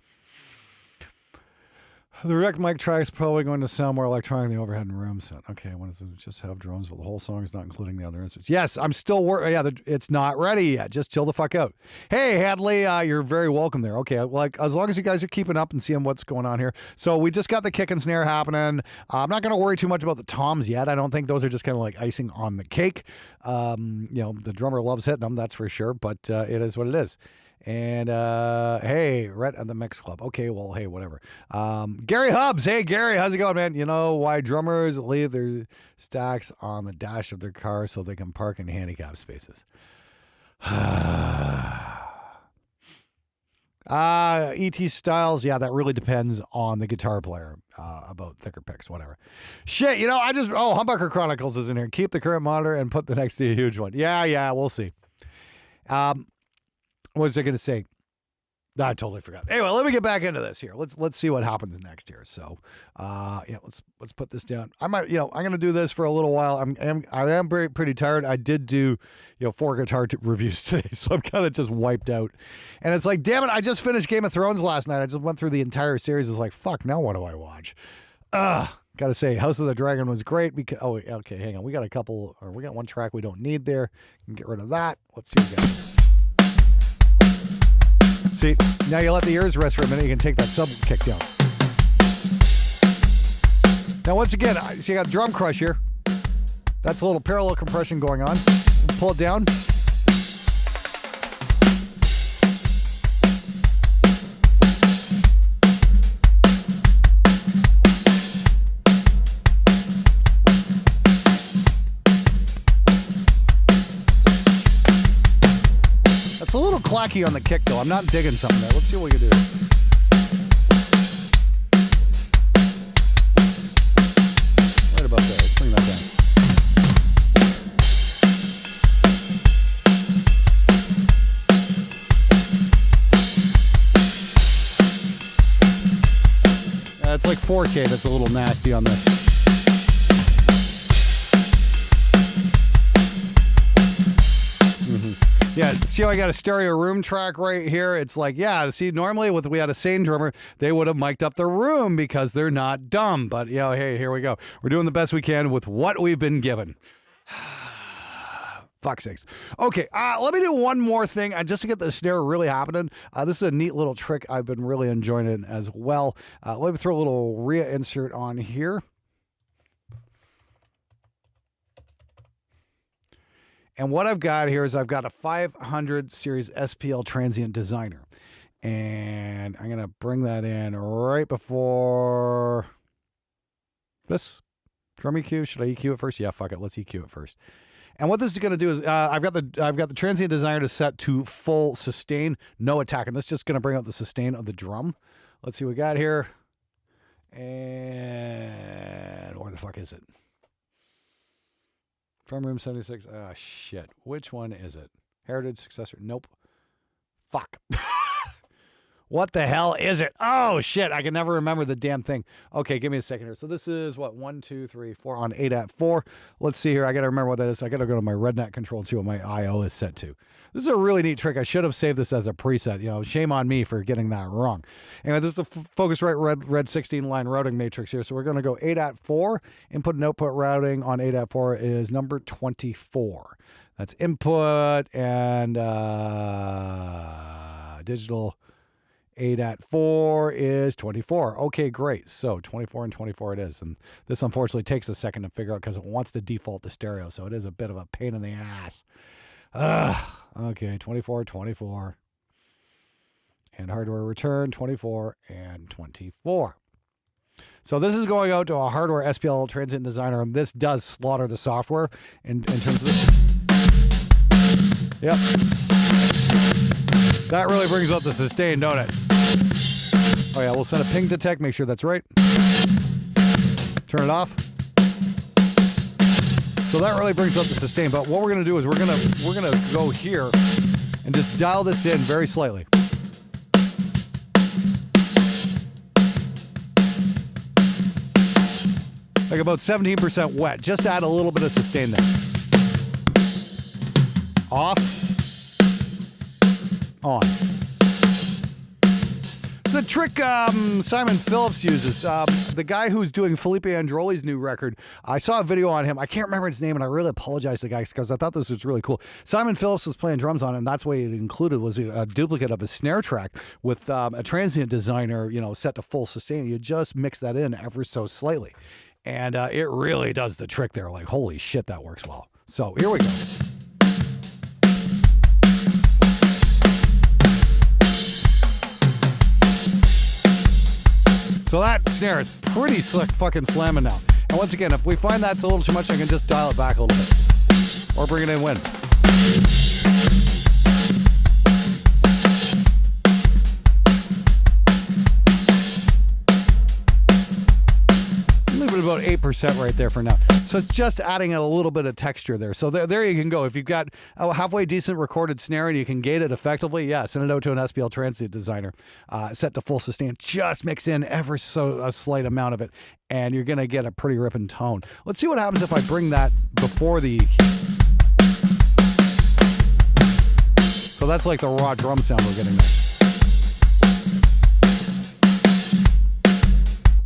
The rec mic track is probably going to sound more electronic than the overhead and room set. Okay, I want to just have drums, but the whole song is not including the other instruments. Yes, I'm still working. Yeah, it's not ready yet. Just chill the fuck out. Hey, Hadley, you're very welcome there. Okay, like as long as you guys are keeping up and seeing what's going on here. So we just got the kick and snare happening. I'm not going to worry too much about the toms yet. I don't think those are just kind of like icing on the cake. The drummer loves hitting them, that's for sure. But it is what it is. And hey, Rhett at the Mix Club. Okay, well, hey, whatever. Gary Hubbs. Hey, Gary, how's it going, man? You know why drummers leave their stacks on the dash of their car so they can park in handicap spaces? E.T. Styles, yeah, that really depends on the guitar player about thicker picks, whatever. Shit, Humbucker Chronicles is in here. Keep the current monitor and put the next to a huge one. Yeah, we'll see. What was I going to say? I totally forgot. Anyway, let me get back into this here. Let's see what happens next here. So, let's put this down. I'm going to do this for a little while. I am pretty tired. I did do, 4 guitar reviews today, so I'm kind of just wiped out. And it's like, damn it, I just finished Game of Thrones last night. I just went through the entire series. It's like, fuck, now what do I watch? Gotta say, House of the Dragon was great because, okay, hang on. We got one track we don't need there. Can get rid of that. Let's see what we got. See, now you let the ears rest for a minute, you can take that sub kick down. Now, once again, see, I got drum crush here. That's a little parallel compression going on. Pull it down. That's a little clacky on the kick, though. I'm not digging something there. Let's see what we can do. Right about there. Let's bring that down. It's like 4K. That's a little nasty on this. Yeah, see how I got a stereo room track right here? It's like, yeah, see, normally we had a sane drummer, they would have mic'd up the room because they're not dumb. But, you know, hey, here we go. We're doing the best we can with what we've been given. Fuck's sakes. Okay, let me do one more thing just to get the snare really happening. This is a neat little trick I've been really enjoying it as well. Let me throw a little Rhea insert on here. And what I've got here is I've got a 500 series SPL transient designer. And I'm going to bring that in right before this drum EQ. Should I EQ it first? Yeah, fuck it. Let's EQ it first. And what this is going to do is I've got the transient designer to set to full sustain, no attack. And this is just going to bring out the sustain of the drum. Let's see what we got here. And where the fuck is it? Drum room 76. Ah, shit. Which one is it? Heritage successor. Nope. Fuck. What the hell is it? Oh, shit. I can never remember the damn thing. Okay, give me a second here. So this is what? 1, 2, 3, 4 on 8/4. Let's see here. I got to remember what that is. I got to go to my redneck control and see what my IO is set to. This is a really neat trick. I should have saved this as a preset. You know, shame on me for getting that wrong. Anyway, this is the Focusrite red 16 line routing matrix here. So we're going to go 8/4. Input and output routing on 8/4 is number 24. That's input and digital 8/4 is 24. Okay, great. So 24 and 24 it is. And this unfortunately takes a second to figure out because it wants to default to stereo. So it is a bit of a pain in the ass. Okay, 24, 24. And hardware return 24 and 24. So this is going out to a hardware SPL transient designer, and this does slaughter the software in terms of this. Yep. That really brings out the sustain, don't it? Oh yeah, we'll set a ping detect, make sure that's right. Turn it off. So that really brings up the sustain. But what we're gonna do is we're gonna go here and just dial this in very slightly. Like about 17% wet. Just add a little bit of sustain there. Off. On. It's a trick Simon Phillips uses. The guy who's doing Felipe Androli's new record, I saw a video on him. I can't remember his name, and I really apologize to the guy because I thought this was really cool. Simon Phillips was playing drums on it, and that's what it included was a duplicate of his snare track with a transient designer, you know, set to full sustain. You just mix that in ever so slightly. And it really does the trick there. Like, holy shit, that works well. So here we go. So that snare is pretty slick fucking slamming now. And once again, if we find that's a little too much, I can just dial it back a little bit. Or bring it in wind. About 8% right there for now. So it's just adding a little bit of texture there. So there you can go. If you've got a halfway decent recorded snare and you can gate it effectively, yeah, send it out to an SPL transient designer, set to full sustain. Just mix in ever so a slight amount of it, and you're going to get a pretty ripping tone. Let's see what happens if I bring that before the EQ. So that's like the raw drum sound we're getting there.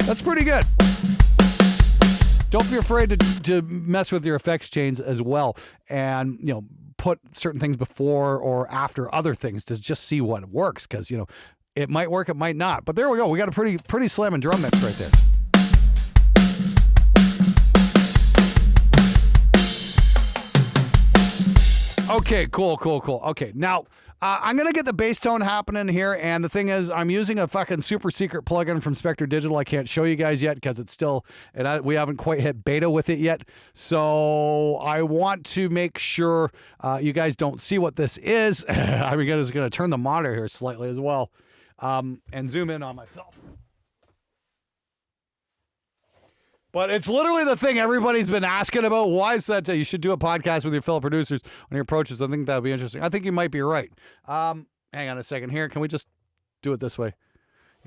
That's pretty good. Don't be afraid to mess with your effects chains as well, and you know, put certain things before or after other things to just see what works, because you know it might work, it might not. But there we go. We got a pretty slamming drum mix right there. Okay, cool. Okay, now I'm going to get the bass tone happening here, and the thing is, I'm using a fucking super secret plugin from Spectre Digital. I can't show you guys yet because it's still, we haven't quite hit beta with it yet, so I want to make sure you guys don't see what this is. I'm going to turn the monitor here slightly as well, and zoom in on myself. But it's literally the thing everybody's been asking about. Why is that? You should do a podcast with your fellow producers on your approaches. I think that would be interesting. I think you might be right. Hang on a second here. Can we just do it this way?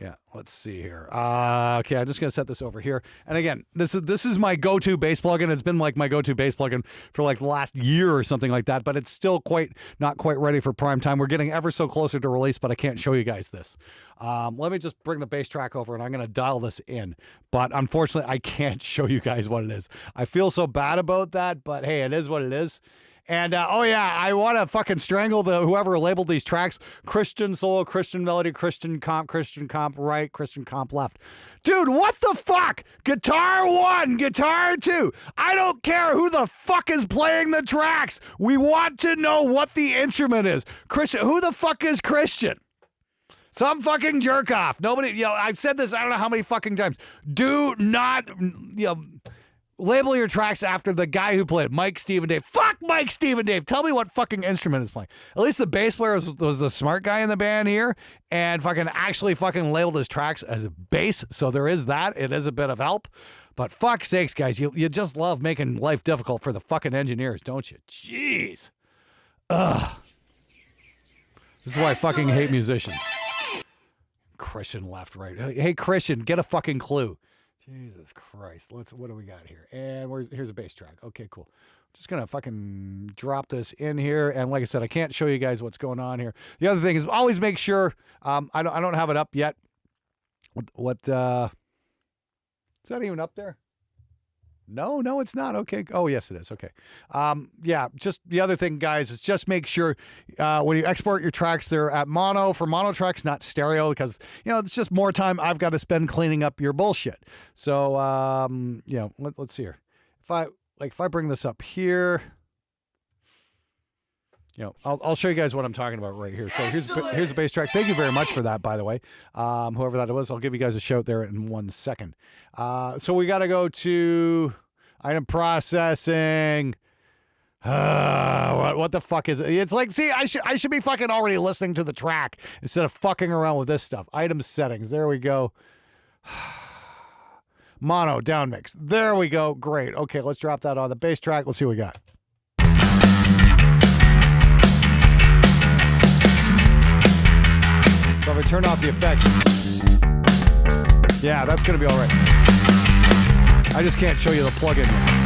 Yeah, let's see here. Okay, I'm just going to set this over here. And again, this is my go-to bass plugin. It's been like my go-to bass plugin for like the last year or something like that, but it's still not quite ready for prime time. We're getting ever so closer to release, but I can't show you guys this. Let me just bring the bass track over, and I'm going to dial this in. But unfortunately, I can't show you guys what it is. I feel so bad about that, but hey, it is what it is. And, oh yeah, I want to fucking strangle whoever labeled these tracks. Christian solo, Christian melody, Christian comp right, Christian comp left. Dude, what the fuck? Guitar 1, guitar 2. I don't care who the fuck is playing the tracks. We want to know what the instrument is. Christian, who the fuck is Christian? Some fucking jerk off. Nobody, I've said this I don't know how many fucking times. Do not, label your tracks after the guy who played Mike, Steve, and Dave. Fuck Mike, Steve, and Dave. Tell me what fucking instrument is playing. At least the bass player was the smart guy in the band here and actually labeled his tracks as bass. So there is that. It is a bit of help. But fuck sakes, guys, you just love making life difficult for the fucking engineers, don't you? Jeez. Ugh. This is why I fucking hate musicians. Christian left, right. Hey, Christian, get a fucking clue. Jesus Christ. What do we got here? And here's a bass track. Okay, cool. Just going to fucking drop this in here. And like I said, I can't show you guys what's going on here. The other thing is always make sure, I don't have it up yet. Is that even up there? No, it's not. Okay. Oh, yes, it is. Okay. Yeah, just the other thing, guys, is just make sure when you export your tracks, they're at mono for mono tracks, not stereo, because, it's just more time I've got to spend cleaning up your bullshit. So, let's see here. If I bring this up here, I'll show you guys what I'm talking about right here. So here's the bass track. Thank you very much for that, by the way. Whoever that was, I'll give you guys a shout there in 1 second. So we got to go to item processing. What the fuck is it? It's like, see, I should be fucking already listening to the track instead of fucking around with this stuff. Item settings. There we go. Mono down mix. There we go. Great. Okay, let's drop that on the bass track. Let's see what we got. So if I turn off the effects, yeah, that's going to be all right. I just can't show you the plugin yet.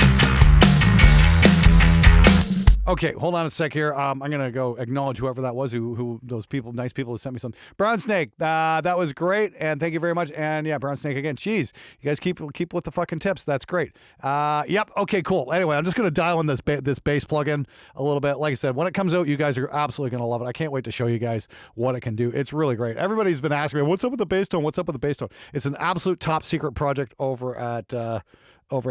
Okay, hold on a sec here. I'm going to go acknowledge whoever that was, who those people, nice people who sent me some. Brown Snake, that was great, and thank you very much. And yeah, Brown Snake again. Jeez, you guys keep with the fucking tips. That's great. Yep, okay, cool. Anyway, I'm just going to dial in this bass plugin a little bit. Like I said, when it comes out, you guys are absolutely going to love it. I can't wait to show you guys what it can do. It's really great. Everybody's been asking me, what's up with the bass tone? What's up with the bass tone? It's an absolute top secret project over at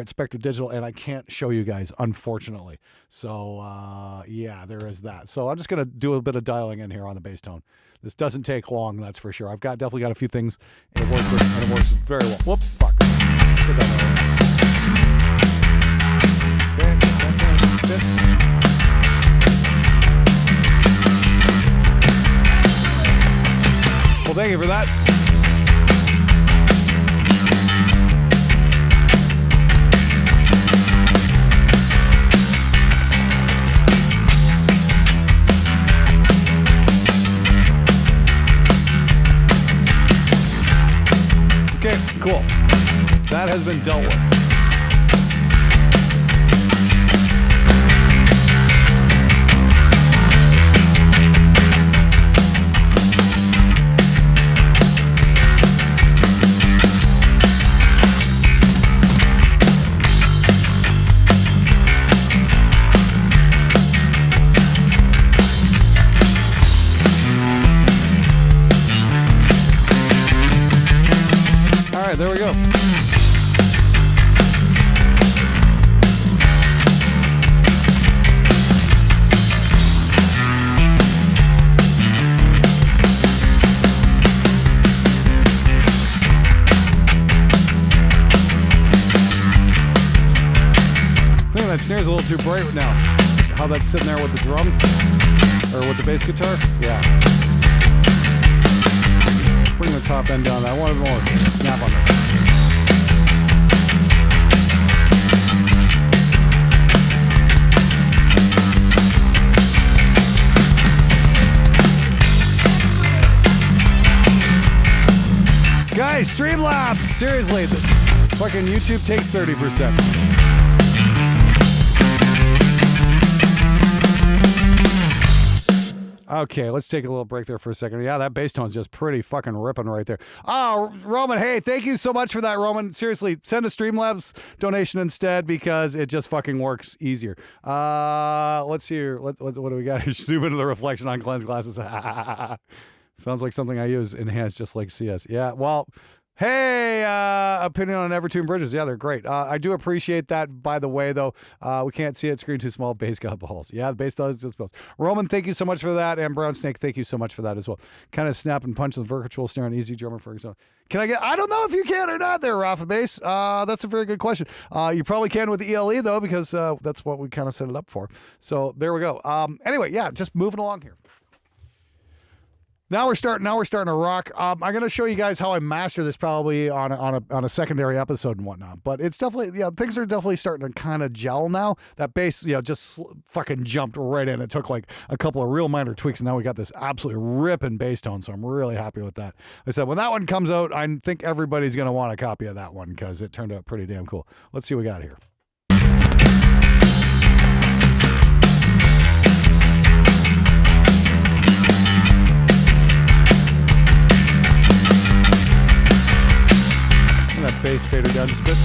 Spectre Digital, and I can't show you guys, unfortunately. So, yeah, there is that. So I'm just going to do a bit of dialing in here on the bass tone. This doesn't take long, that's for sure. I've definitely got a few things, and it works very well. Whoop, fuck. Let's get that over. Well, thank you for that. Okay, cool. That has been dealt with. There we go. that snare's a little too bright now. How that's sitting there with the drum? Or with the bass guitar? Yeah. Bring the top end down. I want more snap on this. Guys, Streamlabs! Seriously, the fucking YouTube takes 30%. Okay, let's take a little break there for a second. Yeah, that bass tone's just pretty fucking ripping right there. Oh, Roman, hey, thank you so much for that, Roman. Seriously, send a Streamlabs donation instead because it just fucking works easier. Let's see here. What do we got here? Zoom into the reflection on Glenn's glasses. Sounds like something I use enhanced just like CS. Yeah, well, hey, opinion on Evertune bridges. Yeah, they're great. I do appreciate that, by the way, though. We can't see it. Screen too small. Bass got balls. Yeah, the bass does just balls. Roman, thank you so much for that. And Brown Snake, thank you so much for that as well. Kind of snap and punch the virtual snare on Easy Drummer, for example. Can I get, I don't know if you can or not there, Rafa Bass. That's a very good question. You probably can with the ELE, though, because that's what we kind of set it up for. So there we go. Anyway, yeah, just moving along here. Now we're starting to rock. I'm going to show you guys how I master this probably on a secondary episode and whatnot. But it's definitely, yeah, things are definitely starting to kind of gel now. That bass, just fucking jumped right in. It took like a couple of real minor tweaks, and now we got this absolutely ripping bass tone. So I'm really happy with that. Like I said, when that one comes out, I think everybody's going to want a copy of that one because it turned out pretty damn cool. Let's see what we got here. That bass fader down just a bit.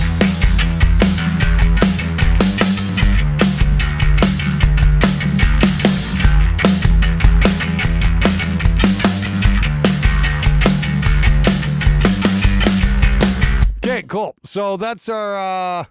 Okay, cool. So that's our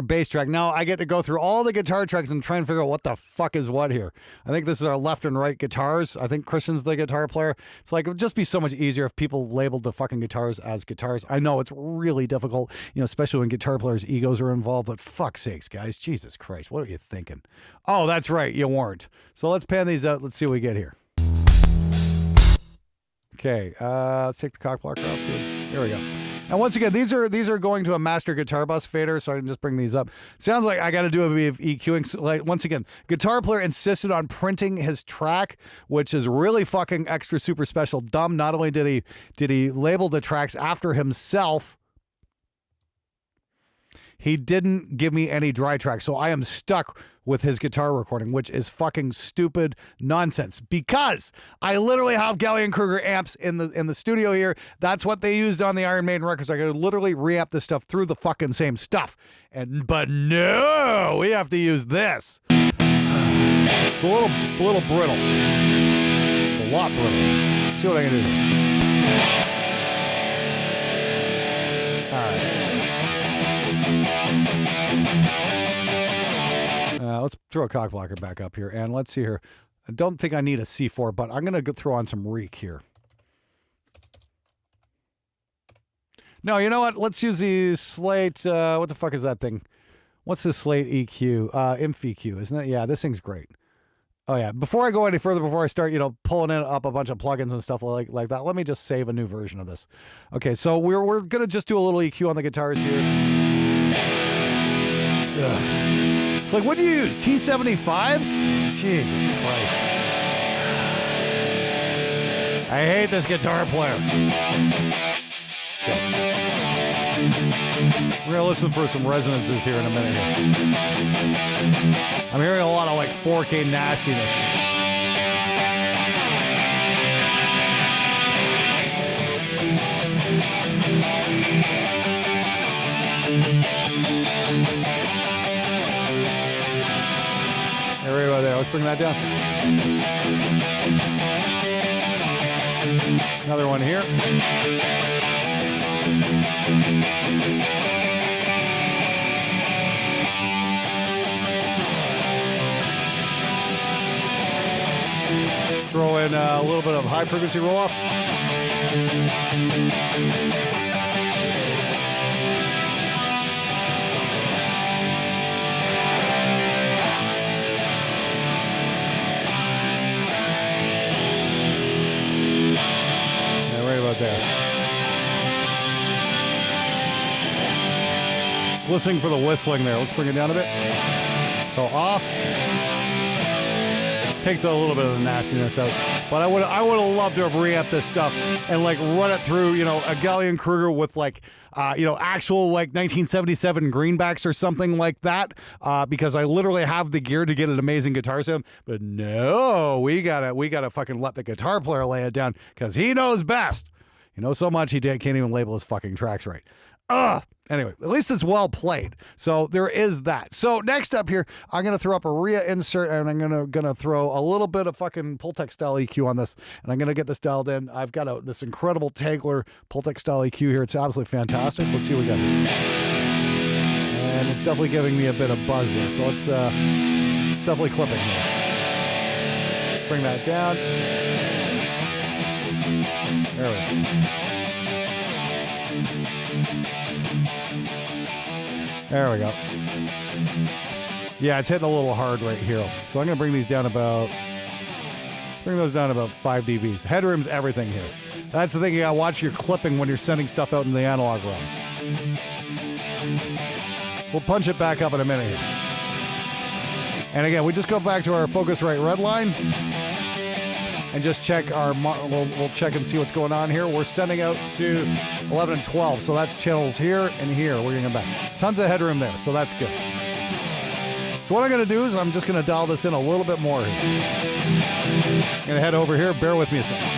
bass track. Now I get to go through all the guitar tracks and try and figure out what the fuck is what here. I think this is our left and right guitars. I think Christian's the guitar player. It's like, it would just be so much easier if people labeled the fucking guitars as guitars. I know it's really difficult, especially when guitar players' egos are involved, but fuck's sakes, guys. Jesus Christ, what are you thinking? Oh, that's right, you weren't. So let's pan these out. Let's see what we get here. Okay, let's take the cock blocker off. Here we go. And once again, these are going to a master guitar bus fader, so I can just bring these up. Sounds like I got to do a bit of EQing. Like, once again, guitar player insisted on printing his track, which is really fucking extra super special dumb. Not only did he label the tracks after himself, he didn't give me any dry tracks, so I am stuck with his guitar recording, which is fucking stupid nonsense. Because I literally have Gallien-Kruger amps in the studio here. That's what they used on the Iron Maiden records. I could literally reamp this stuff through the fucking same stuff. But no, we have to use this. It's a little brittle. It's a lot brittle. Let's see what I can do here. All right. Let's throw a cock blocker back up here, and let's see here. I don't think I need a C4, but I'm going to throw on some reek here. No, you know what? Let's use the Slate. What the fuck is that thing? What's the Slate EQ? Inf EQ, isn't it? Yeah, this thing's great. Oh, yeah. Before I go any further, before I start, pulling up a bunch of plugins and stuff like that, let me just save a new version of this. Okay, so we're going to just do a little EQ on the guitars here. Ugh. It's like, what do you use? T75s? Jesus Christ. I hate this guitar player. Okay. We're going to listen for some resonances here in a minute. I'm hearing a lot of like 4K nastiness. Right there. Let's bring that down. Another one here. Throw in a little bit of high frequency roll off. listening for the whistling there. Let's bring it down a bit. So off. Takes a little bit of the nastiness out. But I would have loved to have reamped this stuff and like run it through, you know, a Galleon Kruger with like, you know, actual like 1977 greenbacks or something like that, because I literally have the gear to get an amazing guitar sound. But no, we gotta fucking let the guitar player lay it down because he knows best. He knows so much can't even label his fucking tracks right. Anyway, at least it's well played. So there is that. So next up here, I'm going to throw up a Rhea insert, and I'm gonna throw a little bit of fucking Pultec style EQ on this, and I'm going to get this dialed in. I've got this incredible Tagler Pultec style EQ here. It's absolutely fantastic. Let's see what we got here. And it's definitely giving me a bit of buzz there. So it's definitely clipping here. Let's bring that down. There we go. There we go. Yeah, it's hitting a little hard right here. So I'm going to bring those down about 5 dBs. Headroom's everything here. That's the thing, you got to watch your clipping when you're sending stuff out in the analog realm. We'll punch it back up in a minute here. And again, we just go back to our Focusrite red line and just check our, we'll check and see what's going on here. We're sending out to 11 and 12, so that's channels here and here. We're going to come back. Tons of headroom there, so that's good. So what I'm going to do is I'm just going to dial this in a little bit more here. I'm going to head over here. Bear with me a second.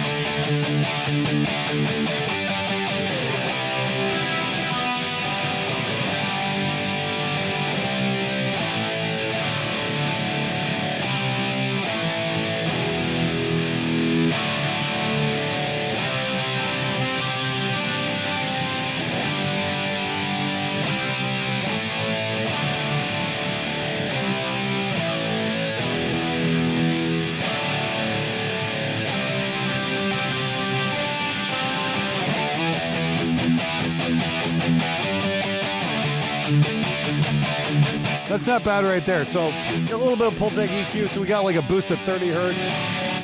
That's not bad right there. So a little bit of Pultec EQ. So we got like a boost at 30 hertz.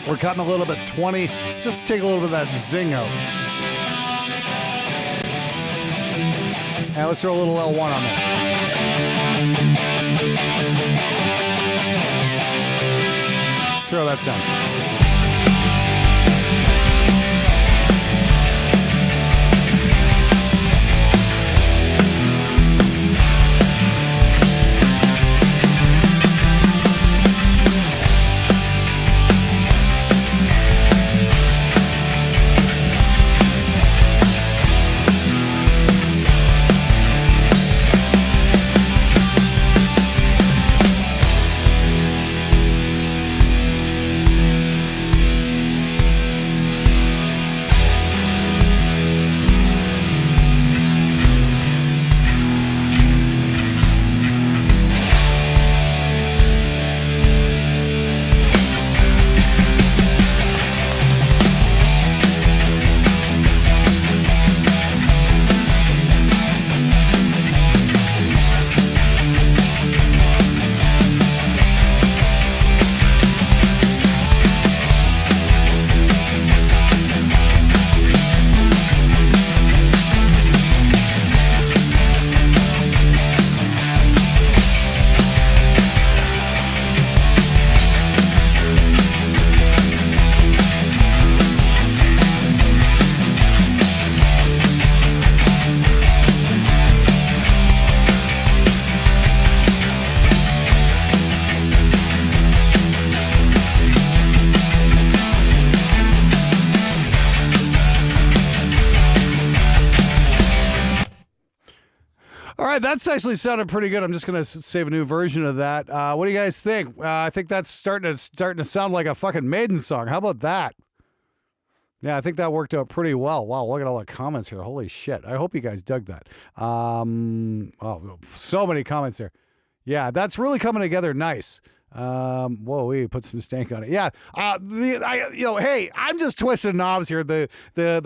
We're cutting a little bit 20, just to take a little bit of that zing out. And let's throw a little L1 on there. Let's throw that sound. That's actually sounded pretty good. I'm just going to save a new version of that. What do you guys think? I think that's starting to sound like a fucking Maiden song. How about that? Yeah, I think that worked out pretty well. Wow, look at all the comments here. Holy shit. I hope you guys dug that. Oh, so many comments here. Yeah, that's really coming together nice. Whoa, we put some stank on it. Yeah. Hey, I'm just twisting knobs here. The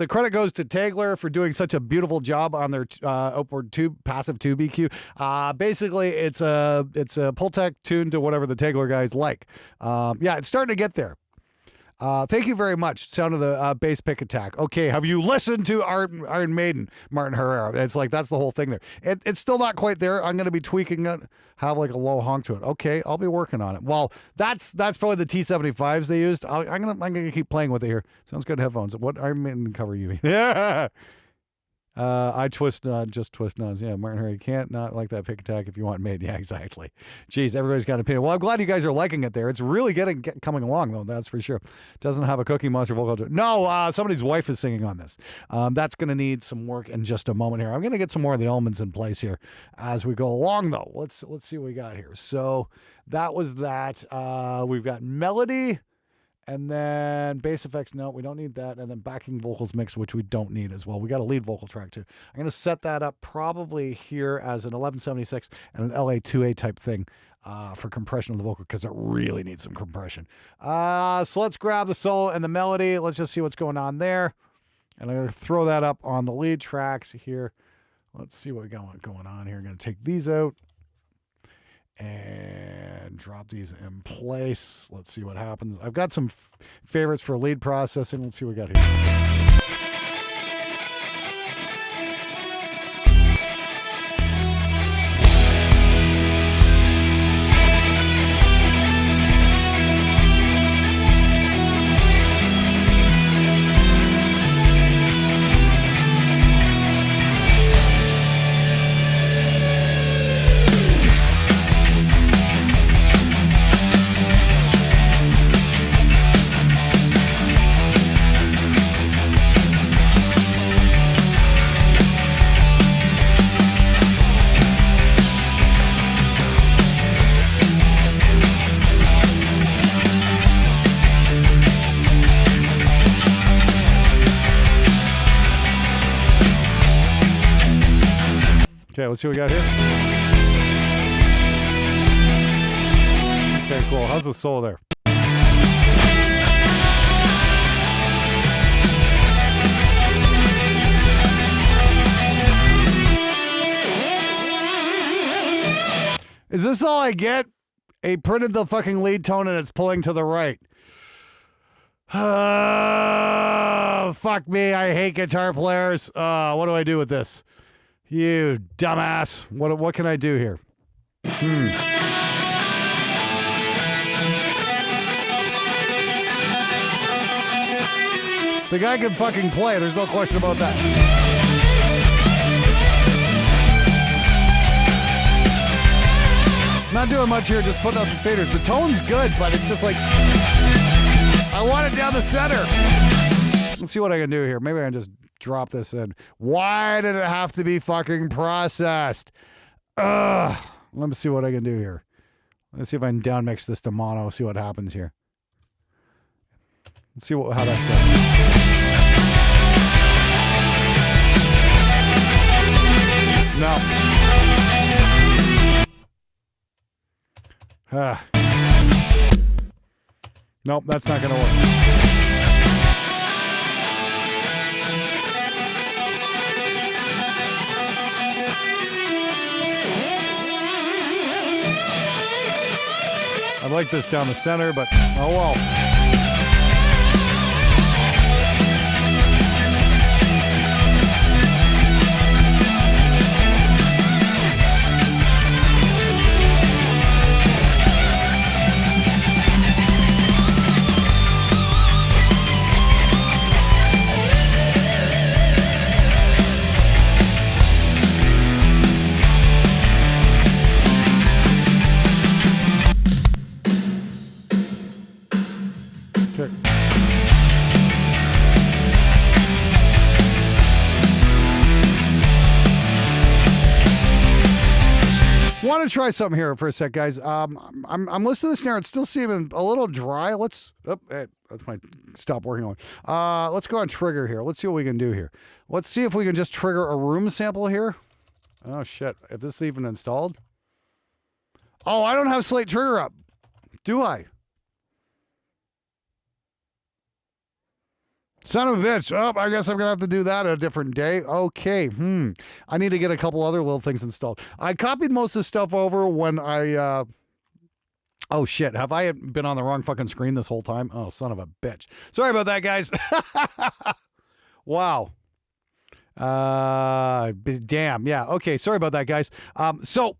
credit goes to Tagler for doing such a beautiful job on their outward tube, passive tube EQ. Basically it's a Pultec tuned to whatever the Tagler guys like. Yeah, it's starting to get there. Thank you very much. Sound of the bass pick attack. Okay, have you listened to Iron Maiden, Martin Herrera? It's like, that's the whole thing there. It's still not quite there. I'm going to be tweaking it, have like a low honk to it. Okay, I'll be working on it. Well, that's probably the T75s they used. I'm gonna keep playing with it here. Sounds good. Headphones. What Iron Maiden cover you? Yeah. I twist nod, just twist nods. Yeah, Martin Herrera, you can't not like that pick attack if you want made. Yeah, exactly. Jeez, everybody's got an opinion. Well, I'm glad you guys are liking it there. It's really coming along, though, that's for sure. Doesn't have a Cookie Monster vocal. No, somebody's wife is singing on this. That's going to need some work in just a moment here. I'm going to get some more of the elements in place here as we go along, though. Let's see what we got here. So that was that. We've got melody. And then bass effects, no, we don't need that. And then backing vocals mix, which we don't need as well. We got a lead vocal track too. I'm going to set that up probably here as an 1176 and an LA2A type thing for compression of the vocal, because it really needs some compression. So let's grab the solo and the melody. Let's just see what's going on there. And I'm going to throw that up on the lead tracks here. Let's see what we got going on here. I'm going to take these out and drop these in place. Let's see what happens. I've got some favorites for lead processing. Let's see what we got here. Okay, let's see what we got here. Okay, cool. How's the solo there? Is this all I get? A printed the fucking lead tone and it's pulling to the right. Fuck me. I hate guitar players. What do I do with this? You dumbass. What can I do here? The guy can fucking play. There's no question about that. Not doing much here, just putting up the faders. The tone's good, but it's just like, I want it down the center. Let's see what I can do here. Maybe I can just drop this in. Why did it have to be fucking processed? Ugh. Let me see what I can do here. Let's see if I can down mix this to mono, see what happens here. Let's see how that sounds. No. Nope, that's not going to work. I like this down the center, but oh well. Want to try something here for a sec, guys. I'm listening to the snare. It's still seeming a little dry. That's my stop working on. Let's go on trigger here. Let's see what we can do here. Let's see if we can just trigger a room sample here. Oh shit! If this is even installed. Oh, I don't have slate trigger up, do I? Son of a bitch. Oh, I guess I'm going to have to do that a different day. Okay. I need to get a couple other little things installed. I copied most of the stuff over when I Oh, shit. Have I been on the wrong fucking screen this whole time? Oh, son of a bitch. Sorry about that, guys. Wow. Damn. Yeah. Okay. Sorry about that, guys. So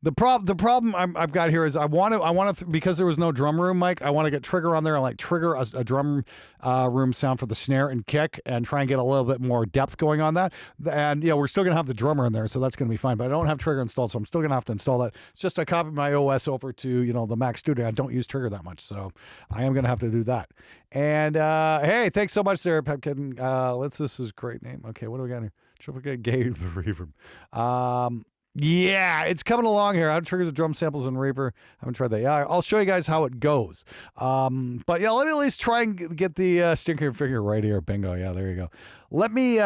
the problem I've got here is I want to because there was no drum room, Mike. I want to get Trigger on there and like trigger a drum room sound for the snare and kick and try and get a little bit more depth going on that. And we're still gonna have the drummer in there, so that's gonna be fine. But I don't have Trigger installed, so I'm still gonna have to install that. It's just I copied my OS over to the Mac Studio. I don't use Trigger that much, so I am gonna have to do that. And hey, thanks so much there, Pepkin. This is a great name. Okay, what do we got here? Triple K Gay the Reverb. Yeah, it's coming along here. How to trigger the drum samples in Reaper. I haven't tried that. Yeah, I'll show you guys how it goes. But yeah, let me at least try and get the stinker figure right here. Bingo. Yeah, there you go. Let me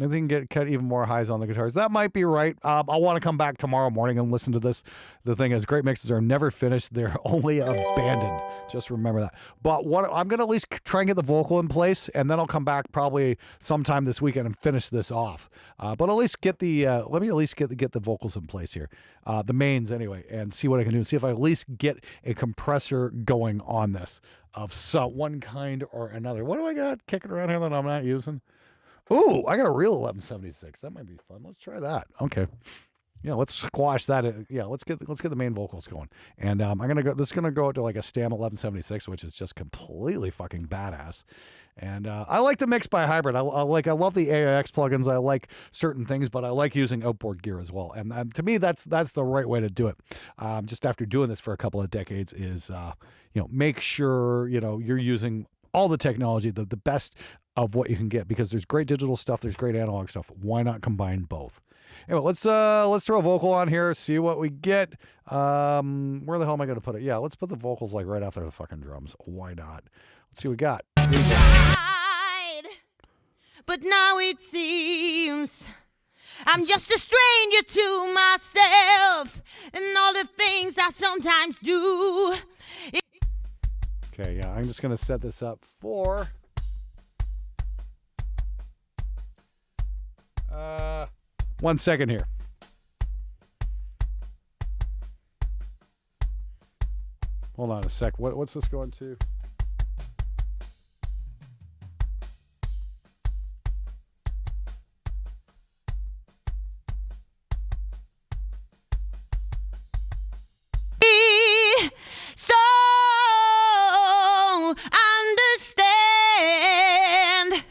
I think cut even more highs on the guitars. That might be right. I'll want to come back tomorrow morning and listen to this. The thing is, great mixes are never finished. They're only abandoned. Just remember that. But what I'm going to at least try and get the vocal in place, and then I'll come back probably sometime this weekend and finish this off. But at least get the, let me at least get the vocals in place here. The mains anyway, and see what I can do. See if I at least get a compressor going on this of one kind or another. What do I got kicking around here that I'm not using? Ooh, I got a real 1176. That might be fun. Let's try that. Okay. Yeah, let's squash that. Yeah, let's get the main vocals going. And I'm gonna go. This is gonna go to like a Stam 1176, which is just completely fucking badass. And I like the mix by hybrid. I love the AIX plugins. I like certain things, but I like using outboard gear as well. And to me, that's the right way to do it. Just after doing this for a couple of decades, is make sure you're using all the technology, the best of what you can get, because there's great digital stuff, there's great analog stuff. Why not combine both? Anyway, let's throw a vocal on here, see what we get. Where the hell am I going to put it? Yeah, let's put the vocals like right after the fucking drums. Why not? Let's see what we got. But now it seems I'm just a stranger to myself and all the things I sometimes do. Okay, yeah, I'm just going to set this up for 1 second here. Hold on a sec. What's this going to? So understand.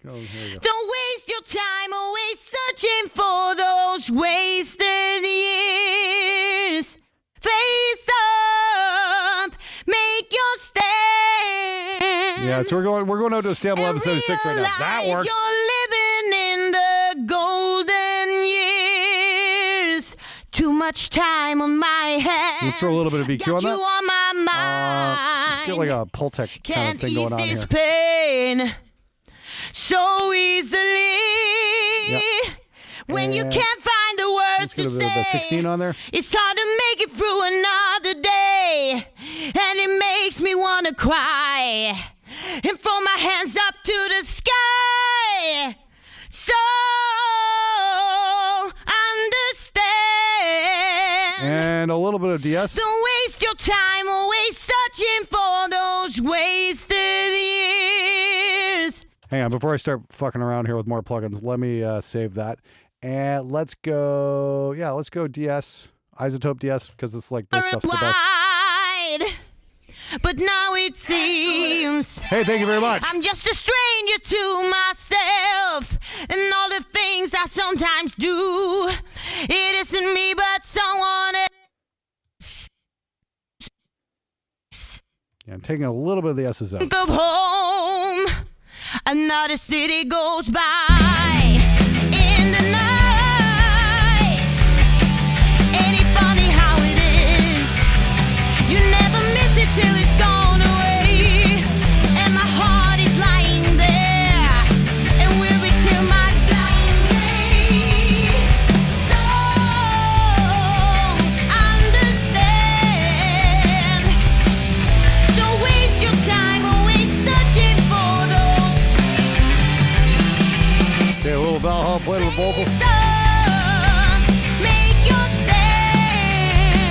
Don't waste your time always searching for those wasted years. Face up, make your stand. Yeah, so we're going out to a Stam 1176 right now. That works. You're living in the golden years. Too much time on my hands. Let's throw a little bit of EQ on that. You on my mind. Let's get like a Pultec kind of thing going on here. Pain so easily. Yep. When you can't find the words let's get to a bit say. of 16 on there. It's hard to make it through another day, and it makes me want to cry and throw my hands up to the sky. So understand. And a little bit of DS. Don't waste your time always searching for those wasted years. Hang on, before I start fucking around here with more plugins, let me save that. And let's go DS, Isotope DS, because it's like this stuff's the best. But now it seems hey, thank you very much. I'm just a stranger to myself and all the things I sometimes do. It isn't me, but someone else. Yeah, I'm taking a little bit of the S's out. Think of home, another city goes by in the night. Ain't it funny how it is? You never miss it till it's gone away, and my heart is lying there and will be till my dying day. So understand. Don't waste your time always searching for those. Okay, a little Valhalla, play with the vocal. Make your stand.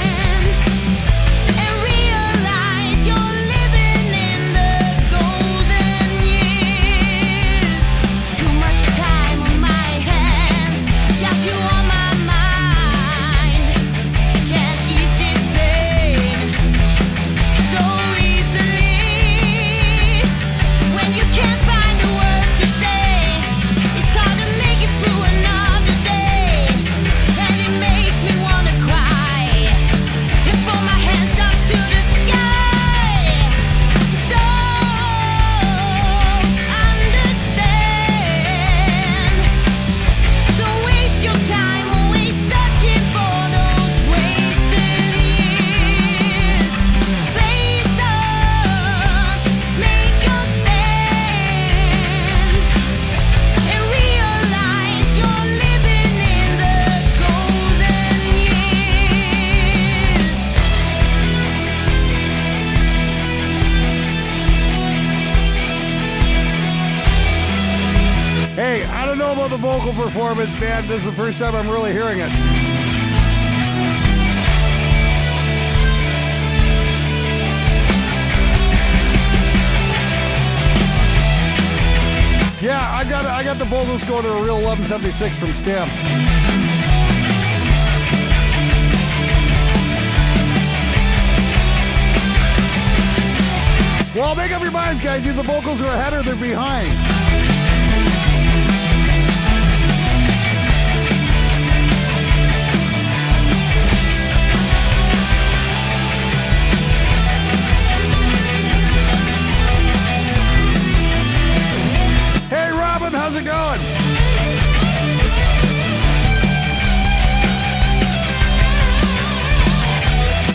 performance, man. This is the first time I'm really hearing it. Yeah, I got the vocals going to a real 1176 from Stem. Well, make up your minds, guys. Either the vocals are ahead or they're behind. Hey, Robin, how's it going?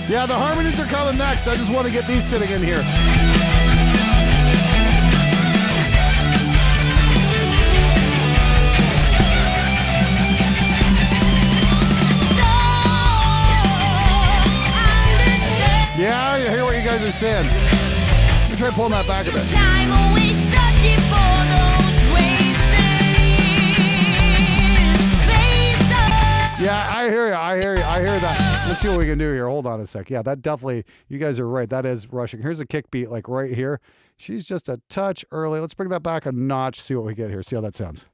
Yeah, the harmonies are coming next. I just want to get these sitting in here. Yeah, I hear what you guys are saying. Let me try pulling that back a bit. Yeah, I hear you. I hear that. Let's see what we can do here. Hold on a sec. Yeah, that definitely, you guys are right. That is rushing. Here's a kick beat, like right here. She's just a touch early. Let's bring that back a notch, see what we get here. See how that sounds.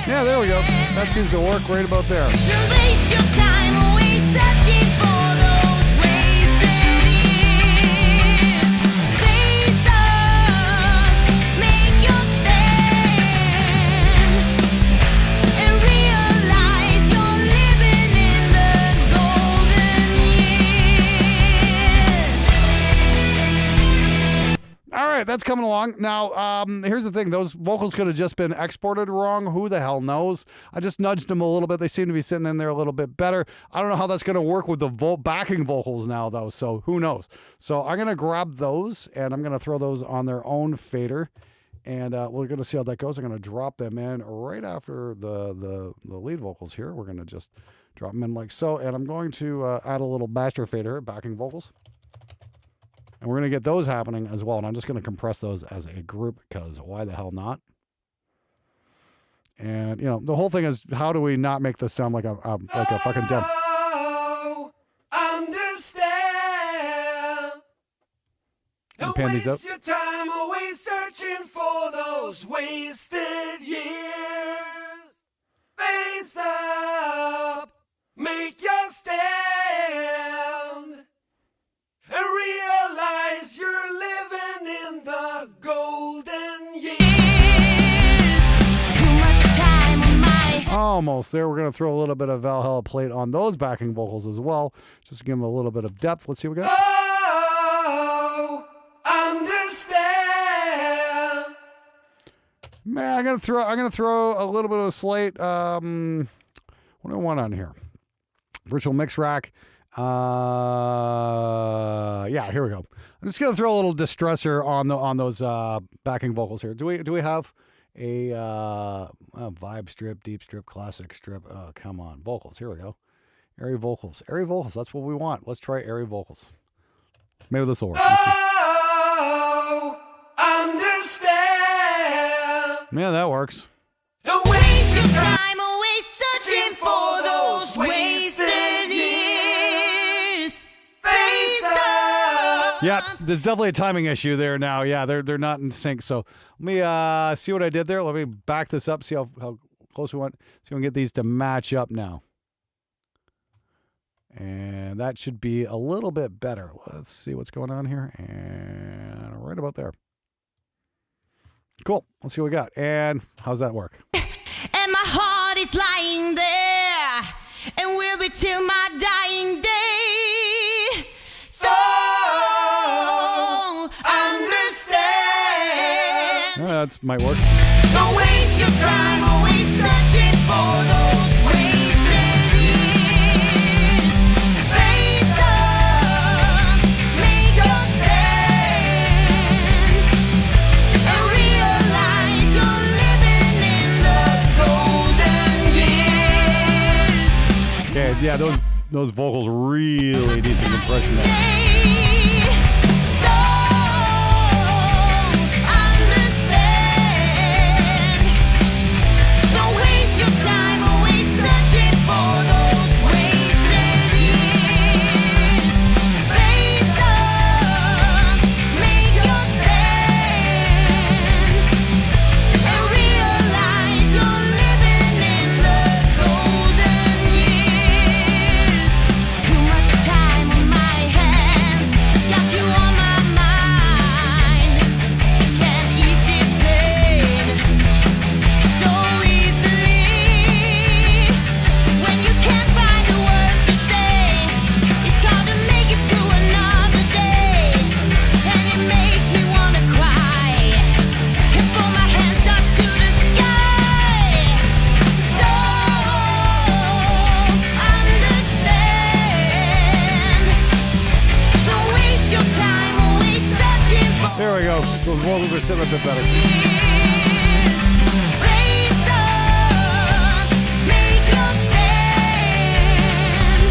Yeah, there we go. That seems to work right about there. Don't waste your time always searching for those wasted years. Face up, make your stand, and realize you're living in the golden years. All right, that's coming along. Now, here's the thing. Those vocals could have just been exported wrong. Who the hell knows? I just nudged them a little bit. They seem to be sitting in there a little bit better. I don't know how that's going to work with the backing vocals now, though, so who knows? So I'm going to grab those, and I'm going to throw those on their own fader, and we're going to see how that goes. I'm going to drop them in right after the lead vocals here. We're going to just drop them in like so, and I'm going to add a little master fader, backing vocals. And we're going to get those happening as well. And I'm just going to compress those as a group because why the hell not? And, you know, the whole thing is how do we not make this sound like a fucking demo? Understand. Don't pan these up. waste your time always searching for those wasted years. Face up, make your stand. And realize you're living in the golden years. Too much time on my Almost there. We're going to throw a little bit of Valhalla plate on those backing vocals as well, just to give them a little bit of depth. Let's see what we got. Oh, understand. Man, I'm gonna throw a little bit of a slate. What do I want on here? Virtual mix rack. Yeah, here we go. I'm just gonna throw a little distressor on those backing vocals here. Do we have a vibe strip, deep strip, classic strip? Oh, come on, vocals. Here we go. Airy vocals. Airy vocals. That's what we want. Let's try airy vocals. Maybe this will work. Oh, understand. Yeah, that works. Don't waste your time time always searching for those wasted years. face up. Yeah, there's definitely a timing issue there now. Yeah, they're not in sync. So let me see what I did there. Let me back this up, see how close we want. See if we can get these to match up now. And that should be a little bit better. Let's see what's going on here. And right about there. Cool. Let's see what we got. And how's that work? And my heart is lying there, and will be till my dying day. So understand. Yeah, that might work. Don't waste your time always searching for those wasted years. Face up, make your stand, and yeah, those vocals really need some compression there. So understand. Don't waste your time always searching for those wasted years. Face up, make your stand, and realize you're living in the golden years. Too much time on my hands, got you on my mind. Can't ease this pain so easily. When you can't find the words to say, it's hard to make it through another day, and it makes me wanna cry and throw my hands up to the sky. So understand. Don't waste your time always searching for. There we go. Those vocals are sitting a bit better. Face up, make your stand,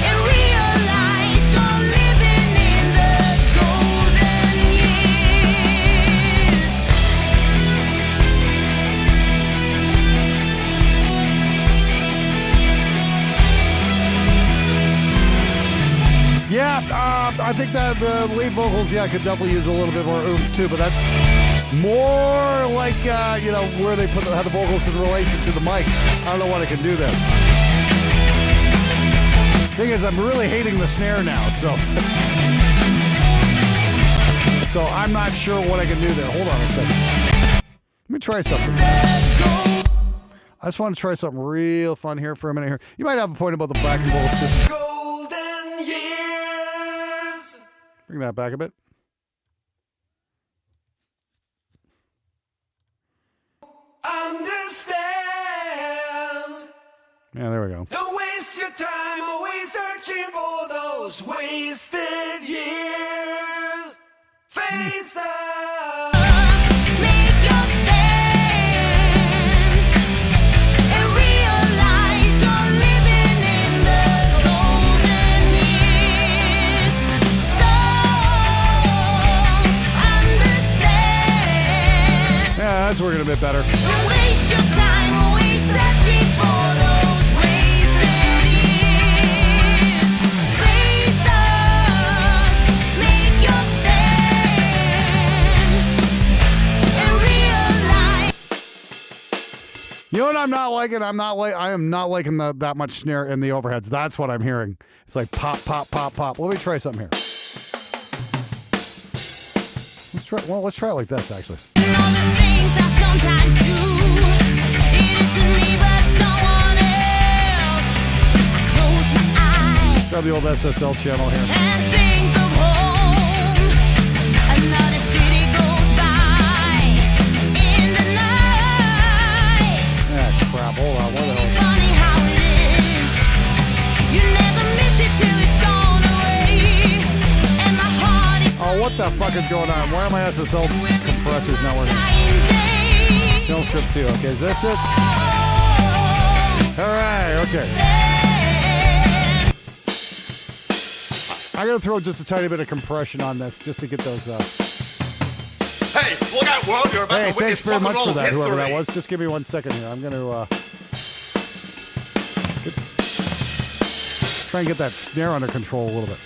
and realize you're living in the golden years. Yeah, I think that the lead vocals, yeah, could definitely use a little bit more oomph too, but that's more like, you know, where they have the vocals in relation to the mic. I don't know what I can do there. Thing is, I'm really hating the snare now, so. So I'm not sure what I can do there. Hold on a second. Let me try something. I just want to try something real fun here for a minute here. You might have a point about the backing vocals too. Golden years. Bring that back a bit. Understand. Yeah, there we go. Don't waste your time always searching for those wasted years. Face up. Make your stand, and realize you're living in the golden years. So understand. Yeah, that's working a bit better. Don't waste your time always searching for those wasted years. Face up, make your stand, and realize. You know what I'm not liking? I am not liking that much snare in the overheads. That's what I'm hearing. It's like pop, pop, pop, pop. Let me try something here. Let's try it like this, actually. And all the things I sometimes do, it isn't me but someone else. I close my eyes Grab the old SSL channel here. and think of home. Another city goes by in the night. Ah, crap. Hold on. Where the hell? Funny how it is. You never miss it till it's gone away. And my heart is Oh, what the fuck is going on? Why are my SSL compressors not working? dying day. Channel script 2. Okay, is this it? All right. Okay. I gotta throw just a tiny bit of compression on this just to get those. Hey, look out, world! You're about Hey, to witness thanks very rock and much roll for that, whoever that history. was. Just give me 1 second here. I'm gonna try and get that snare under control a little bit.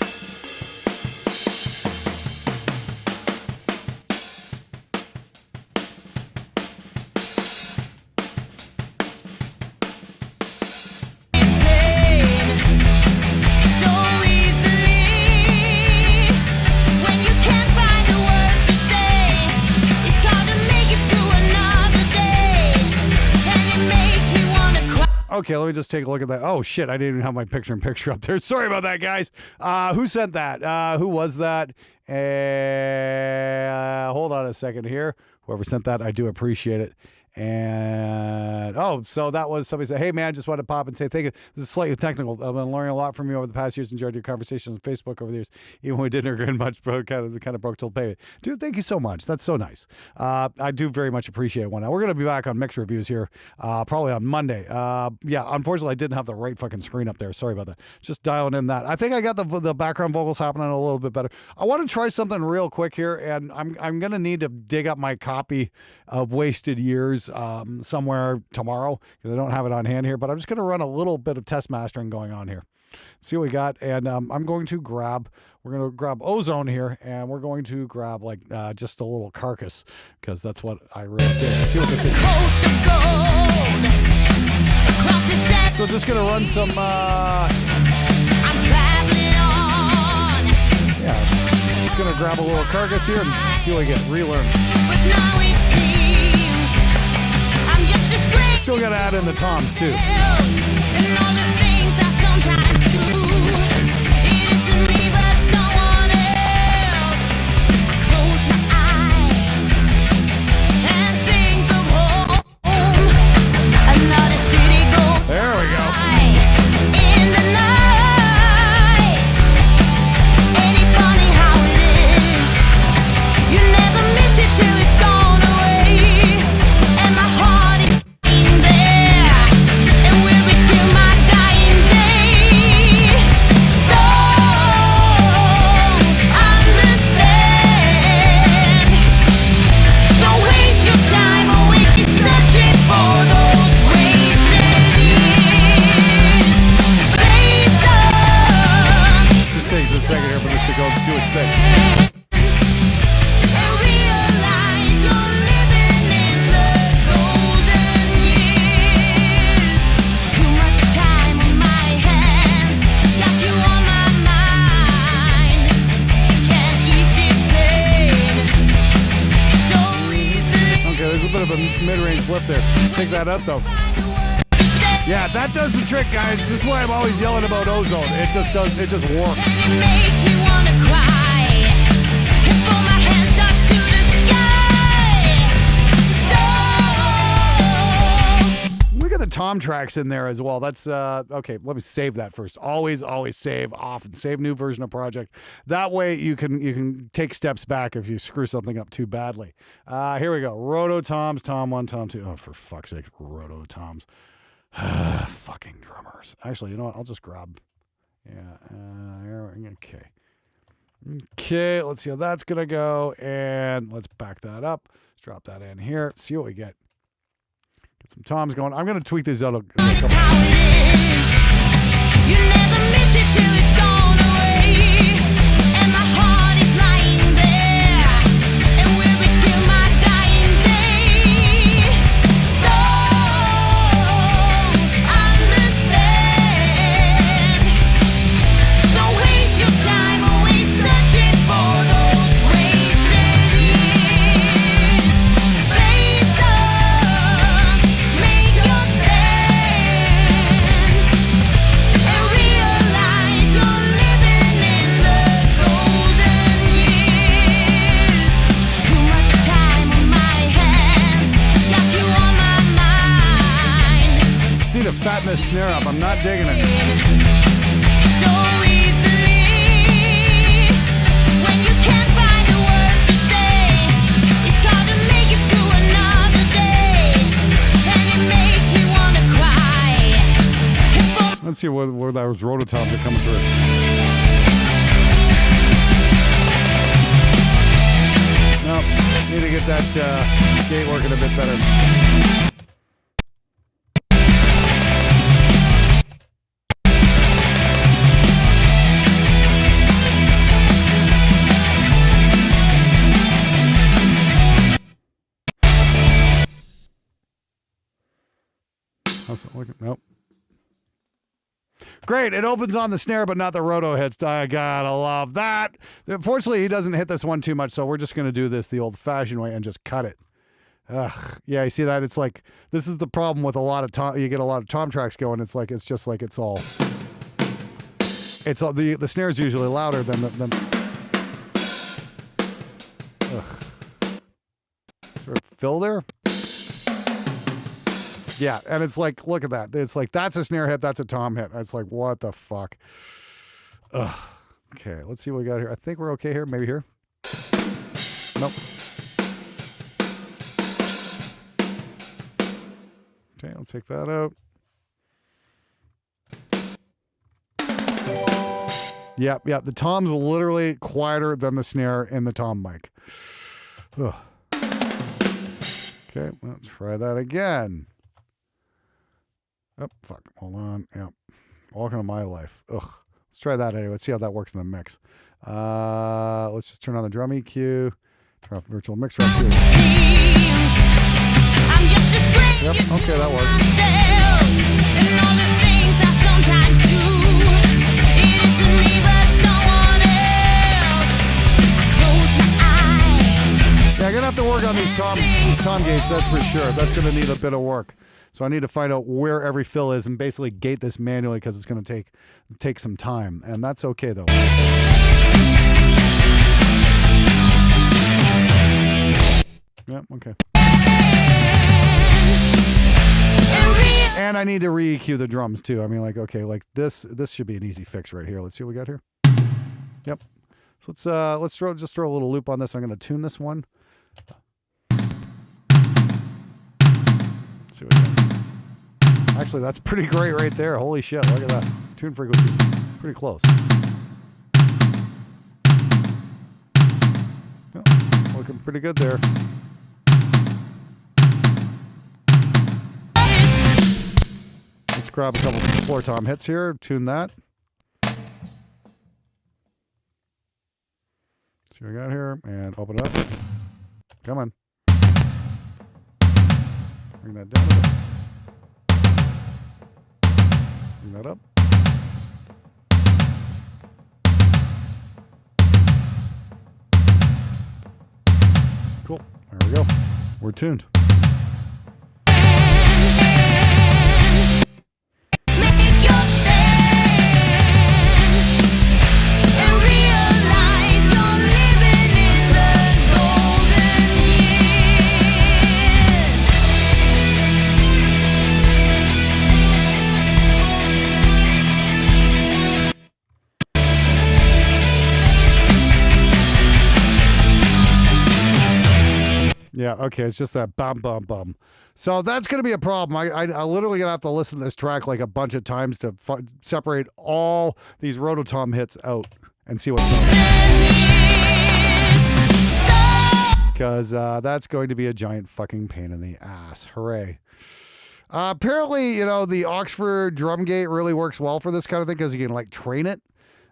Okay, let me just take a look at that. Oh, shit, I didn't even have my picture-in-picture up there. Sorry about that, guys. Who sent that? Who was that? Hold on a second here. Whoever sent that, I do appreciate it. And so that was somebody said, "Hey man, just wanted to pop and say thank you. This is slightly technical. I've been learning a lot from you over the past years. Enjoyed your conversations on Facebook over the years. Even when we didn't agree much, but kind of broke till payment. Dude, thank you so much. That's so nice. I do very much appreciate one. Now we're gonna be back on mix reviews here, probably on Monday. Yeah, unfortunately, I didn't have the right fucking screen up there. Sorry about that. Just dialing in that. I think I got the background vocals happening a little bit better. I want to try something real quick here, and I'm gonna need to dig up my copy of Wasted Years somewhere tomorrow because I don't have it on hand here. But I'm just gonna run a little bit of test mastering going on here. See what we got, and we're going to grab Ozone here, and we're going to grab like just a little carcass because that's what I really did. See what this is. So just gonna run some. I'm traveling on. Yeah, just gonna grab a little carcass here and see what we get. Relearn. But now it seems I'm just a stranger. Still gotta add in the toms too. And all the things I sometimes do. It isn't me but someone else. I close my eyes and think of home. Another city goes There we go. by in the night. Ain't it funny how it is? You never miss it till it's gone away. And my heart is in there. And will be till my dying day. So understand. Don't waste your time always searching for those wasted years. Based on Just takes a second here for this to go do its thing. and realize you're living in the golden years. Too much time on my hands, got you on my mind. Can't ease this pain so easily. Okay, there's a bit of a mid-range flip there. Take that up though. Find a word to say, Yeah, that does the trick, guys. This is why I'm always yelling about Ozone. It just works. and it makes me wanna cry and throw my hands up to the sky. So Look at the tom tracks in there as well. That's okay. Let me save that first. Always save off and save new version of project. That way you can take steps back if you screw something up too badly. Here we go. Roto toms, tom 1, tom 2. Oh, for fuck's sake, roto toms. Fucking drummers. Actually, you know what? I'll just grab. Yeah. Okay. Okay. Let's see how that's gonna go, and let's back that up. Let's drop that in here. See what we get. Get some toms going. I'm gonna tweak these out a couple. how it is. You never miss it till it's gone away. And my heart is lying there. And will be till my dying day. So understand. Don't waste your time always searching for those wasted years. Based on, make your stand. And realize you're living in the golden years. Too much time on my hands, got you on my mind. Just need to fatten this snare up. I'm not digging it. So easily, when you can't find the words to say, it's hard to make it through another day, and it makes me wanna cry. And for Let's see where those rototoms are coming through. Nope. Need to get that gate working a bit better. How's it looking? Nope. Great. It opens on the snare, but not the roto hits. I gotta love that. Fortunately, he doesn't hit this one too much, so we're just gonna do this the old-fashioned way and just cut it. Ugh. Yeah, you see that? It's like this is the problem with a lot of tom. You get a lot of tom tracks going. It's like it's just like it's all. It's all the snare's usually louder than the. Ugh. Is there a fill there? Yeah, and it's like, look at that. It's like, that's a snare hit, that's a tom hit. It's like, what the fuck? Ugh. Okay, let's see what we got here. I think we're okay here. Maybe here. Nope. Okay, I'll take that out. Yep. The tom's literally quieter than the snare in the tom mic. Ugh. Okay, let's try that again. Oh, fuck. Hold on. Yep. Welcome to my life. Ugh. Let's try that anyway. Let's see how that works in the mix. Let's just turn on the drum EQ. Turn off virtual mix right here. Yep, okay, that works. Yeah, I'm gonna have to work on these tom gates, that's for sure. That's gonna need a bit of work. So I need to find out where every fill is and basically gate this manually because it's gonna take some time, and that's okay though. Yep, okay. And I need to re-EQ the drums too. I mean, like, okay, like this should be an easy fix right here. Let's see what we got here. Yep. So let's just throw a little loop on this. I'm gonna tune this one. Let's see what we got. Actually, that's pretty great right there. Holy shit, look at that. Tune frequency, pretty close. Yep, looking pretty good there. Let's grab a couple floor tom hits here, tune that. See what we got here, and open it up. Come on. Bring that down a bit. Bring that up. Cool. There we go. We're tuned. Yeah, okay, it's just that bum, bum, bum. So that's going to be a problem. I literally going to have to listen to this track like a bunch of times to separate all these rototom hits out and see what's going on. Because that's going to be a giant fucking pain in the ass. Hooray. Apparently, you know, the Oxford drum gate really works well for this kind of thing because you can, like, train it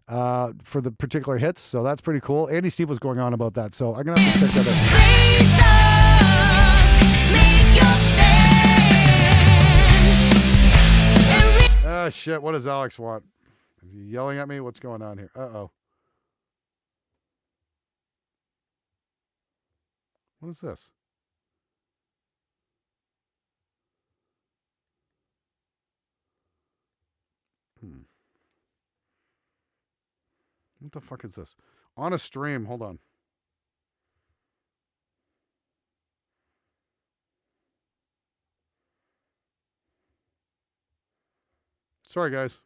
for the particular hits. So that's pretty cool. Andy Steve was going on about that. So I'm going to have to check that out. Ah, shit. What does Alex want? Is he yelling at me? What's going on here? Uh-oh. What is this? What the fuck is this? On a stream. Hold on. Sorry, guys.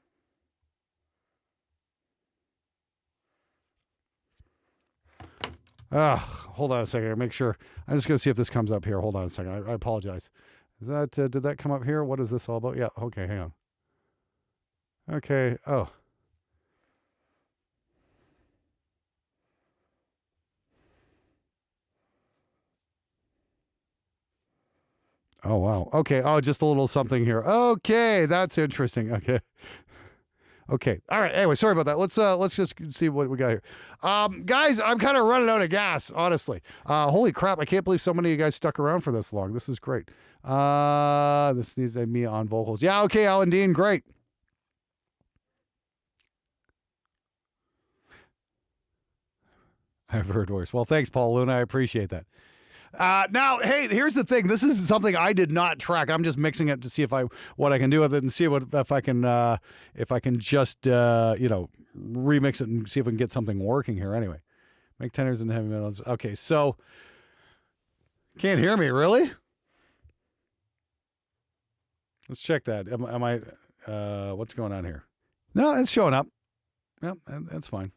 Hold on a second. Make sure. I'm just going to see if this comes up here. Hold on a second. I apologize. Is that did that come up here? What is this all about? Yeah. Okay. Hang on. Okay. Oh. Oh, wow. Okay. Oh, just a little something here. Okay. That's interesting. Okay. Okay. All right. Anyway, sorry about that. Let's just see what we got here. Guys, I'm kind of running out of gas, honestly. Holy crap. I can't believe so many of you guys stuck around for this long. This is great. This needs me on vocals. Yeah. Okay. Alan Dean. Great. I've heard worse. Well, thanks, Paul Luna. I appreciate that. Now, hey, here's the thing. This is something I did not track. I'm just mixing it to see what I can do with it and see if I can just remix it and see if we can get something working here. Anyway, make tenors and heavy metals. Okay, so can't hear me really? Let's check that. Am I? What's going on here? No, it's showing up. Yep, that's fine.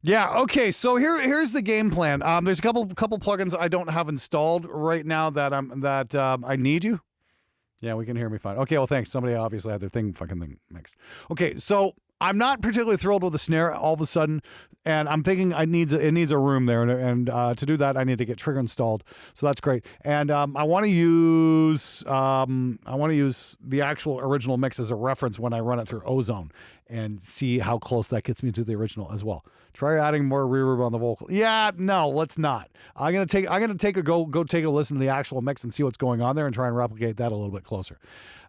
Yeah. Okay. So here's the game plan. There's a couple plugins I don't have installed right now that I need you. Yeah, we can hear me fine. Okay. Well, thanks. Somebody obviously had their thing mixed. Okay. So I'm not particularly thrilled with the snare all of a sudden, and I'm thinking it needs a room there, and to do that I need to get trigger installed. So that's great. And I want to use the actual original mix as a reference when I run it through Ozone and see how close that gets me to the original as well. Try adding more reverb on the vocal. Yeah, no, let's not. I'm gonna take a go take a listen to the actual mix and see what's going on there and try and replicate that a little bit closer.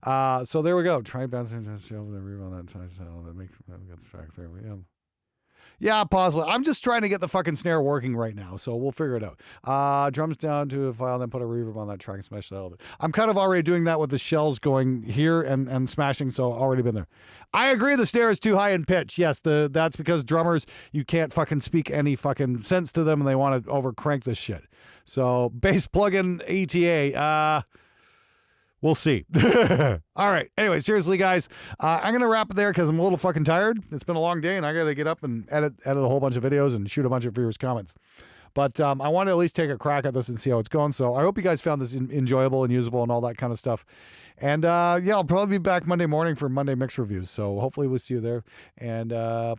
So there we go. Try bouncing the reverb on that side. Make get the track there. Yeah, possibly. I'm just trying to get the fucking snare working right now, so we'll figure it out. Drums down to a file, then put a reverb on that track and smash that a little bit. I'm kind of already doing that with the shells going here and smashing, so already been there. I agree the snare is too high in pitch. Yes, that's because drummers, you can't fucking speak any fucking sense to them and they want to over crank this shit. So bass plugin ETA, we'll see. All right. Anyway, seriously, guys, I'm going to wrap it there because I'm a little fucking tired. It's been a long day, and I got to get up and edit a whole bunch of videos and shoot a bunch of viewers' comments. But I want to at least take a crack at this and see how it's going. So I hope you guys found this enjoyable and usable and all that kind of stuff. And yeah, I'll probably be back Monday morning for Monday mix reviews. So hopefully we'll see you there. And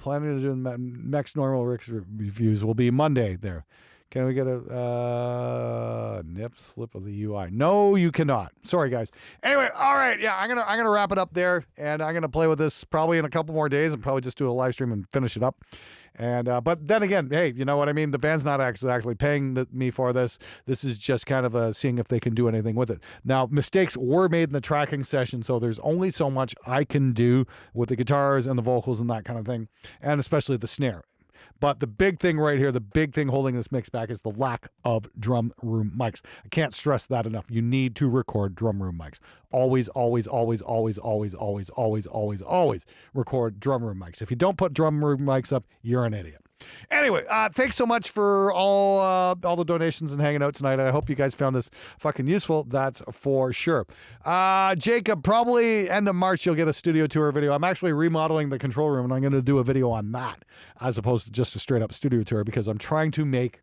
planning to do the next normal mix reviews will be Monday there. Can we get a nip slip of the UI? No, you cannot. Sorry, guys. Anyway, all right. Yeah, I'm gonna wrap it up there, and I'm gonna play with this probably in a couple more days, and probably just do a live stream and finish it up. And but then again, hey, you know what I mean? The band's not exactly paying me for this. This is just kind of seeing if they can do anything with it. Now, mistakes were made in the tracking session, so there's only so much I can do with the guitars and the vocals and that kind of thing, and especially the snare. But the big thing right here, the big thing holding this mix back is the lack of drum room mics. I can't stress that enough. You need to record drum room mics. Always, always, always, always, always, always, always, always, always record drum room mics. If you don't put drum room mics up, you're an idiot. Anyway, thanks so much for all the donations and hanging out tonight. I hope you guys found this fucking useful. That's for sure. Jacob, probably end of March, you'll get a studio tour video. I'm actually remodeling the control room, and I'm going to do a video on that as opposed to just a straight up studio tour because I'm trying to make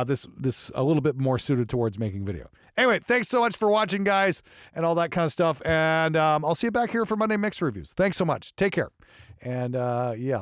this a little bit more suited towards making video. Anyway, thanks so much for watching, guys, and all that kind of stuff. And I'll see you back here for Monday mix reviews. Thanks so much. Take care. And yeah.